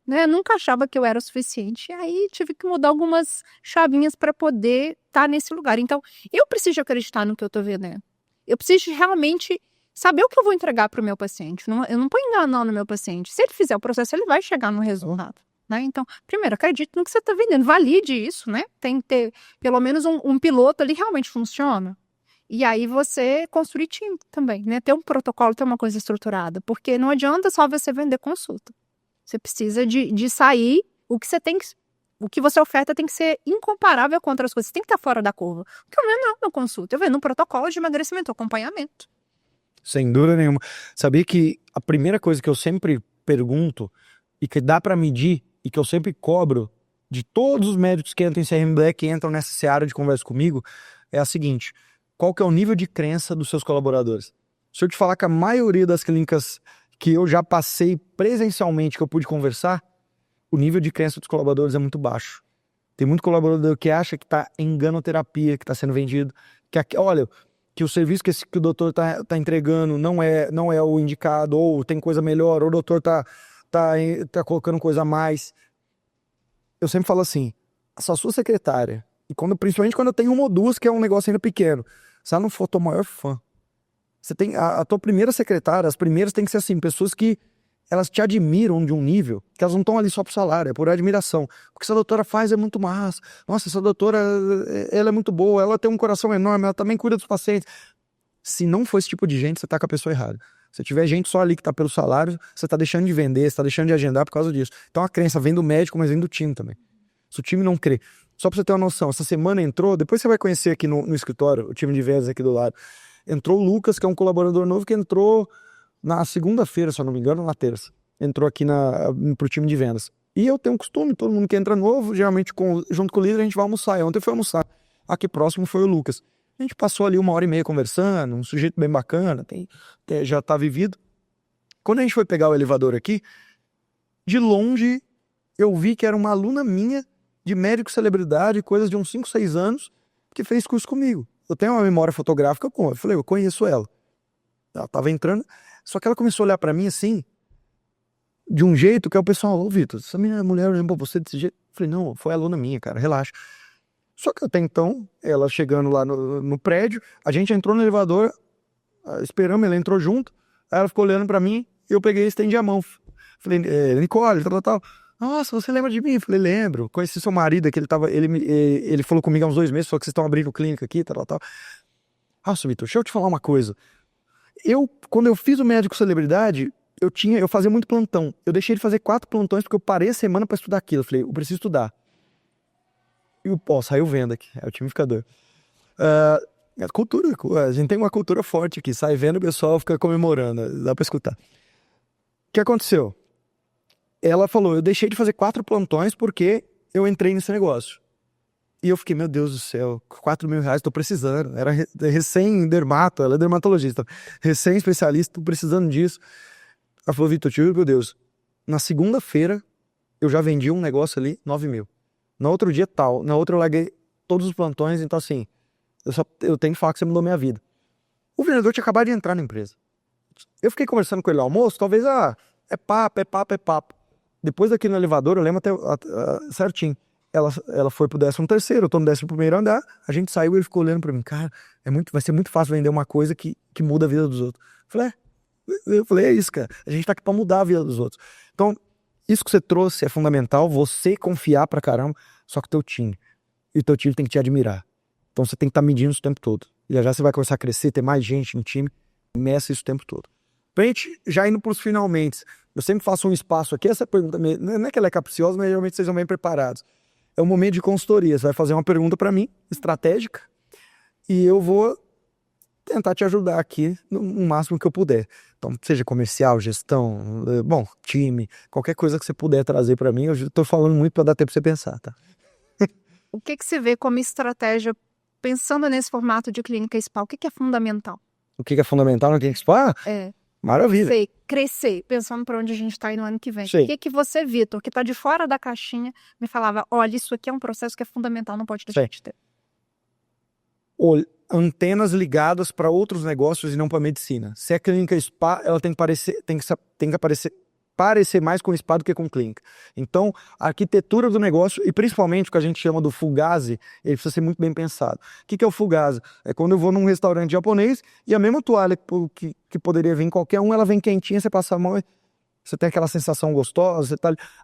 Né? Eu nunca achava que eu era o suficiente. E aí tive que mudar algumas chavinhas para poder estar nesse lugar. Então, eu preciso acreditar no que eu estou vendendo. Eu preciso realmente saber o que eu vou entregar para o meu paciente. Eu não ponho enganando no meu paciente. Se ele fizer o processo, ele vai chegar no resultado. Né? Então, primeiro, acredite no que você está vendendo. Valide isso, né? Tem que ter pelo menos um piloto ali realmente funciona. E aí você construir time também, né? Ter um protocolo, ter uma coisa estruturada. Porque não adianta só você vender consulta. Você precisa de sair, o que você oferta tem que ser incomparável com outras coisas. Você tem que estar fora da curva. O que eu vendo não é consulta, eu vendo um protocolo de emagrecimento, acompanhamento.
Sem dúvida nenhuma. Sabia que a primeira coisa que eu sempre pergunto e que dá para medir e que eu sempre cobro de todos os médicos que entram em CRM Black, que entram nessa seara de conversa comigo, é a seguinte: qual que é o nível de crença dos seus colaboradores? Se eu te falar que a maioria das clínicas que eu já passei presencialmente, que eu pude conversar, o nível de crença dos colaboradores é muito baixo. Tem muito colaborador que acha que está enganoterapia, que está sendo vendido, olha, que o serviço que o doutor tá entregando não é o indicado, ou tem coisa melhor, ou o doutor tá colocando coisa a mais. Eu sempre falo assim, se a sua secretária, e principalmente quando eu tenho uma ou duas, que é um negócio ainda pequeno, se ela não for tua maior fã, você tem a tua primeira secretária, as primeiras tem que ser assim, pessoas que elas te admiram de um nível, que elas não estão ali só por salário, é por admiração. O que essa doutora faz é muito massa. Nossa, essa doutora, ela é muito boa, ela tem um coração enorme, ela também cuida dos pacientes. Se não for esse tipo de gente, você tá com a pessoa errada. Se tiver gente só ali que tá pelo salário, você tá deixando de vender, você tá deixando de agendar por causa disso. Então a crença vem do médico, mas vem do time também. Se o time não crê. Só pra você ter uma noção, essa semana entrou, depois você vai conhecer aqui no escritório, o time de vendas aqui do lado. Entrou o Lucas, que é um colaborador novo, que entrou na segunda-feira, se eu não me engano, na terça. Entrou aqui pro time de vendas. E eu tenho um costume, todo mundo que entra novo, geralmente junto com o líder, a gente vai almoçar. E ontem foi almoçar. Aqui próximo foi o Lucas. A gente passou ali 1h30 conversando, um sujeito bem bacana, já tá vivido. Quando a gente foi pegar o elevador aqui, de longe eu vi que era uma aluna minha de médico celebridade, coisas de uns 5, 6 anos, que fez curso comigo. Eu tenho uma memória fotográfica, eu falei, eu conheço ela. Ela tava entrando, só que ela começou a olhar pra mim assim, de um jeito que é o pessoal, ô Vitor, essa minha mulher lembra você desse jeito? Eu falei, não, foi aluna minha, cara, relaxa. Só que até então, ela chegando lá no prédio, a gente entrou no elevador, esperamos, ela entrou junto, aí ela ficou olhando pra mim, e eu peguei e estendi a mão. Falei, Nicole, tal. Nossa, você lembra de mim? Eu falei, lembro. Conheci seu marido, que ele falou comigo há uns 2 meses, falou que vocês estão abrindo clínica aqui, tal. Nossa, Vitor, deixa eu te falar uma coisa. Quando eu fiz o médico celebridade, eu fazia muito plantão. Eu deixei de fazer 4 plantões porque eu parei a semana pra estudar aquilo. Eu falei, eu preciso estudar. E saiu venda aqui, o time fica doido. Cultura, a gente tem uma cultura forte aqui, sai vendo, o pessoal fica comemorando, dá pra escutar. O que aconteceu? Ela falou, eu deixei de fazer 4 plantões porque eu entrei nesse negócio. E eu fiquei, meu Deus do céu, R$4.000, tô precisando. Era recém-dermato, ela é dermatologista, recém-especialista, tô precisando disso. Ela falou, Vitor, te juro, meu Deus, na segunda-feira eu já vendi um negócio ali, 9.000. No outro dia tal, na outra eu larguei todos os plantões, então assim, eu tenho que falar que você mudou minha vida. O vendedor tinha acabado de entrar na empresa. Eu fiquei conversando com ele no almoço, talvez, é papo. Depois daqui no elevador, eu lembro até certinho. Ela foi pro 13º, eu tô no 11º andar, a gente saiu e ele ficou olhando pra mim, cara, vai ser muito fácil vender uma coisa que muda a vida dos outros. Eu falei, é isso, cara, a gente tá aqui pra mudar a vida dos outros. Então, isso que você trouxe é fundamental, você confiar pra caramba, só que o teu time. E o teu time tem que te admirar. Então você tem que estar medindo isso o tempo todo. E já você vai começar a crescer, ter mais gente no time, meça isso o tempo todo. Pra gente já indo pros finalmente, eu sempre faço um espaço aqui, essa pergunta, não é que ela é capciosa, mas geralmente vocês são bem preparados. É um momento de consultoria, você vai fazer uma pergunta pra mim, estratégica, e eu vou tentar te ajudar aqui no máximo que eu puder. Então, seja comercial, gestão, time, qualquer coisa que você puder trazer pra mim, eu tô falando muito pra dar tempo pra você pensar, tá?
O que você vê como estratégia, pensando nesse formato de clínica spa, o que é fundamental?
O que é fundamental na clínica spa? Maravilha.
crescer, pensando para onde a gente está indo no ano que vem.
Sim.
O que você, Vitor, que está de fora da caixinha, me falava, olha, isso aqui é um processo que é fundamental, não pode deixar
Sim.
de ter.
Antenas ligadas para outros negócios e não para medicina. Se é clínica spa, ela tem que parecer mais com spa do que com clínica. Então, a arquitetura do negócio, e principalmente o que a gente chama do fugazi, ele precisa ser muito bem pensado. O que é o fugazi? É quando eu vou num restaurante japonês e a mesma toalha que poderia vir em qualquer um, ela vem quentinha, você passa a mão e você tem aquela sensação gostosa,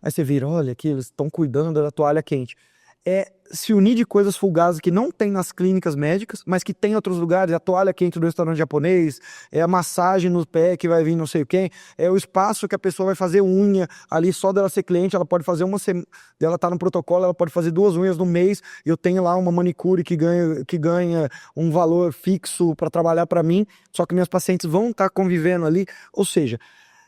aí você vira, olha aqui, eles estão cuidando da toalha quente. É se unir de coisas fugazes que não tem nas clínicas médicas, mas que tem em outros lugares, a toalha quente do restaurante japonês, é a massagem no pé que vai vir não sei quem, é o espaço que a pessoa vai fazer unha, ali só dela ser cliente, ela pode fazer dela tá no protocolo, ela pode fazer 2 unhas no mês, e eu tenho lá uma manicure que ganha um valor fixo para trabalhar para mim, só que minhas pacientes vão estar convivendo ali, ou seja,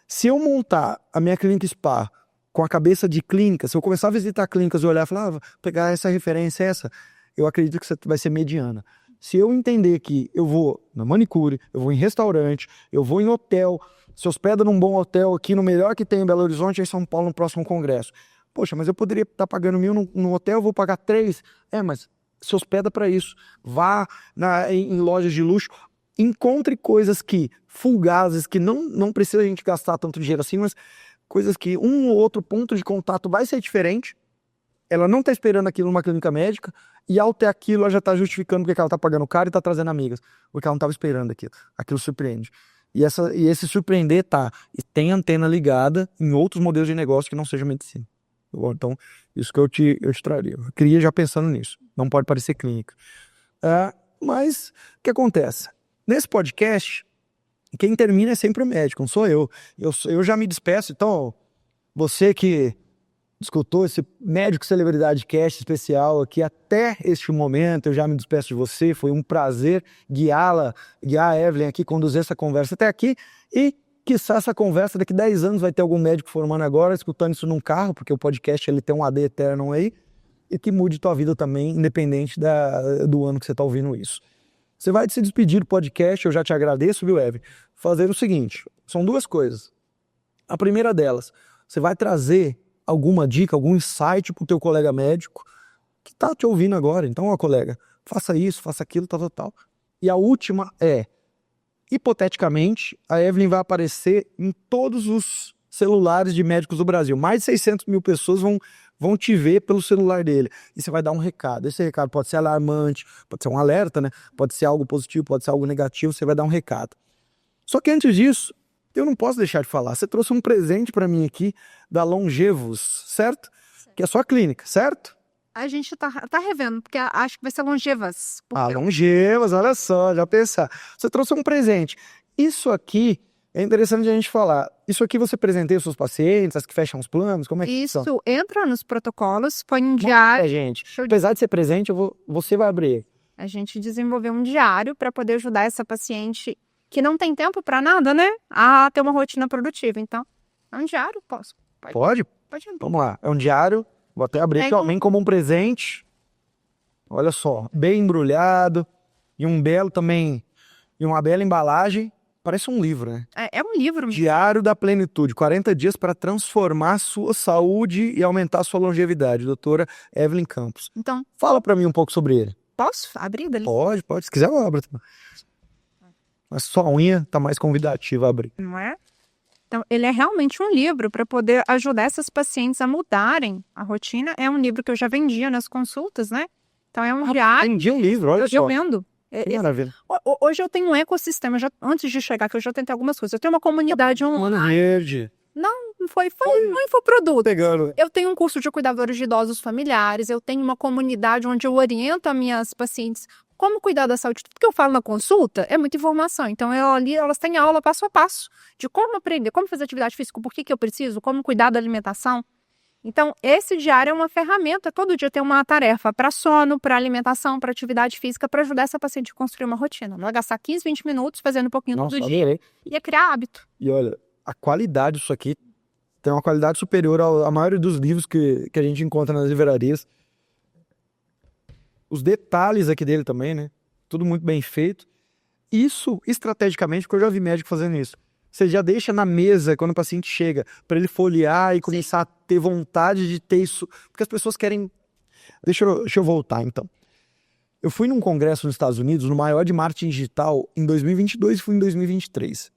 se eu montar a minha clínica spa com a cabeça de clínica, se eu começar a visitar clínicas e olhar e falar, pegar essa referência, eu acredito que você vai ser mediana. Se eu entender que eu vou na manicure, eu vou em restaurante, eu vou em hotel, se hospeda num bom hotel aqui, no melhor que tem em Belo Horizonte, em São Paulo, no próximo congresso. Poxa, mas eu poderia estar pagando 1.000 no hotel, eu vou pagar 3. Mas se hospeda para isso. Vá em lojas de luxo, encontre coisas fugazes, que não precisa a gente gastar tanto dinheiro assim, mas coisas que um ou outro ponto de contato vai ser diferente, ela não está esperando aquilo numa clínica médica, e ao ter aquilo ela já está justificando porque ela está pagando caro e está trazendo amigas, porque ela não estava esperando aquilo surpreende. E esse surpreender e tem antena ligada em outros modelos de negócio que não seja medicina. Então, isso que eu te traria. Eu queria já pensando nisso, não pode parecer clínica. Mas, o que acontece? Nesse podcast, quem termina é sempre o médico, não sou eu. Eu já me despeço, então, você que escutou esse Médico Celebridade Cast especial aqui até este momento, eu já me despeço de você, foi um prazer guiar a Evelyn aqui, conduzir essa conversa até aqui, e quiçá essa conversa daqui 10 anos vai ter algum médico formando agora, escutando isso num carro, porque o podcast ele tem um AD eterno aí, e que mude tua vida também, independente do ano que você está ouvindo isso. Você vai se despedir do podcast, eu já te agradeço, viu, Evelyn? Fazer o seguinte, são 2 coisas. A primeira delas, você vai trazer alguma dica, algum insight pro teu colega médico que tá te ouvindo agora. Então, colega, faça isso, faça aquilo, tal. E a última hipoteticamente, a Evelyn vai aparecer em todos os celulares de médicos do Brasil. Mais de 600 mil pessoas vão te ver pelo celular dele. E você vai dar um recado. Esse recado pode ser alarmante, pode ser um alerta, né? Pode ser algo positivo, pode ser algo negativo, você vai dar um recado. Só que antes disso, eu não posso deixar de falar. Você trouxe um presente para mim aqui da Longevos, certo? Que é a sua clínica, certo?
A gente tá revendo, porque acho que vai ser Longevas.
Longevas, olha só, já pensar. Você trouxe um presente. Isso aqui é interessante a gente falar. Isso aqui você presenteia os seus pacientes, as que fecham os planos, como é que
Isso
são?
entra nos protocolos, põe um diário.
Gente, apesar de ser presente, você vai abrir.
A gente desenvolveu um diário para poder ajudar essa paciente que não tem tempo para nada, né? A ter uma rotina produtiva. Então, é um diário, posso?
Pode?
Pode abrir.
Vamos lá, é um diário. Vou até abrir aqui, vem como um presente. Olha só, bem embrulhado. E uma bela embalagem. Parece um livro, né?
É um livro.
Diário da Plenitude, 40 dias para transformar sua saúde e aumentar sua longevidade. Doutora Evelyn Campos.
Então,
fala para mim um pouco sobre ele.
Posso abrir dali?
Pode. Se quiser, eu abro. Mas só a unha tá mais convidativa a abrir.
Não é? Então, ele é realmente um livro para poder ajudar essas pacientes a mudarem a rotina. É um livro que eu já vendia nas consultas, né? Então, é um diário.
Vendi um livro, olha só.
Eu vendo.
Que maravilha.
Hoje eu tenho um ecossistema, antes de chegar, que eu já tentei algumas coisas. Eu tenho uma comunidade online.
Verde.
Não foi infoproduto.
Pegando.
Eu tenho um curso de cuidadores de idosos familiares, eu tenho uma comunidade onde eu oriento as minhas pacientes como cuidar da saúde. Tudo que eu falo na consulta é muita informação. Então, elas têm aula passo a passo de como aprender, como fazer atividade física, por que eu preciso, como cuidar da alimentação. Então, esse diário é uma ferramenta, todo dia tem uma tarefa para sono, para alimentação, para atividade física, para ajudar essa paciente a construir uma rotina. Não vai gastar 15, 20 minutos fazendo um pouquinho todo dia. E é criar hábito.
E olha, a qualidade disso aqui tem uma qualidade superior à maioria dos livros que a gente encontra nas livrarias. Os detalhes aqui dele também, né? Tudo muito bem feito. Isso, estrategicamente, porque eu já vi médico fazendo isso. Você já deixa na mesa quando o paciente chega, para ele folhear e começar a ter vontade de ter isso. Porque as pessoas querem... Deixa eu voltar, então. Eu fui num congresso nos Estados Unidos, no maior de marketing digital, em 2022 e fui em 2023.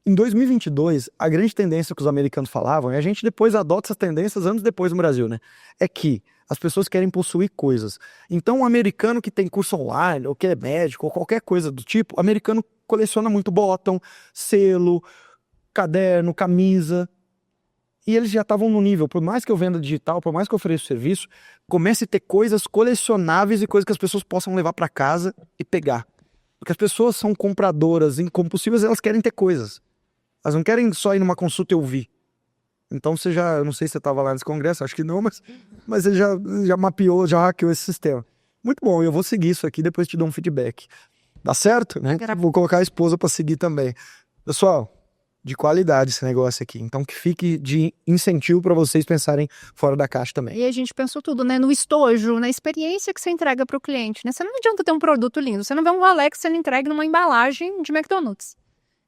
Em 2022, a grande tendência que os americanos falavam, e a gente depois adota essas tendências anos depois no Brasil, né? É que as pessoas querem possuir coisas. Então, um americano que tem curso online, ou que é médico, ou qualquer coisa do tipo, o americano coleciona muito bottom, selo, caderno, camisa. E eles já estavam no nível, por mais que eu venda digital, por mais que eu ofereça serviço, comece a ter coisas colecionáveis e coisas que as pessoas possam levar para casa e pegar. Porque as pessoas são compradoras incompulsivas, elas querem ter coisas. Elas não querem só ir numa consulta e ouvir. Então você já, eu não sei se você estava lá nesse congresso, acho que não, mas você já mapeou, já hackeou esse sistema. Muito bom, eu vou seguir isso aqui, depois te dou um feedback. Dá certo? Né? Vou colocar a esposa para seguir também. Pessoal, de qualidade esse negócio aqui. Então que fique de incentivo para vocês pensarem fora da caixa também.
E a gente pensou tudo, né? No estojo, na experiência que você entrega para o cliente, né? Você não adianta ter um produto lindo, você não vê um Rolex sendo entregue numa embalagem de McDonald's,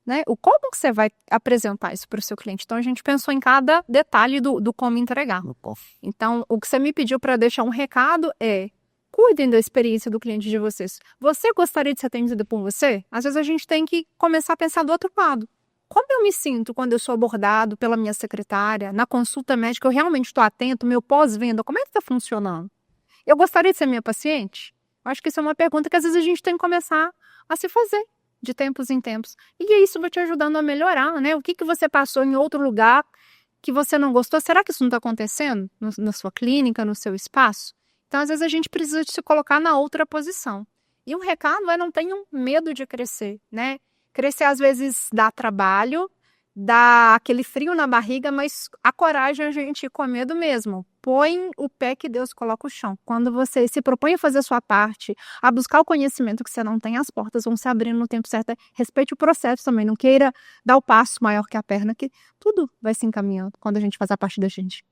né? Como que você vai apresentar isso para o seu cliente? Então a gente pensou em cada detalhe do como entregar. Então o que você me pediu para deixar um recado é: cuidem da experiência do cliente de vocês. Você gostaria de ser atendido por você? Às vezes a gente tem que começar a pensar do outro lado. Como eu me sinto quando eu sou abordado pela minha secretária, na consulta médica, eu realmente estou atento, meu pós-venda, como é que está funcionando? Eu gostaria de ser minha paciente? Eu acho que isso é uma pergunta que às vezes a gente tem que começar a se fazer, de tempos em tempos. E isso vai te ajudando a melhorar, né? O que você passou em outro lugar que você não gostou? Será que isso não está acontecendo na sua clínica, no seu espaço? Então, às vezes, a gente precisa de se colocar na outra posição. E um recado é: não tenham medo de crescer, né? Crescer, às vezes, dá trabalho, dá aquele frio na barriga, mas a coragem é a gente ir com medo mesmo. Põe o pé que Deus coloca o chão. Quando você se propõe a fazer a sua parte, a buscar o conhecimento que você não tem, as portas vão se abrindo no tempo certo. Respeite o processo também, não queira dar o passo maior que a perna, que tudo vai se encaminhando quando a gente faz a parte da gente.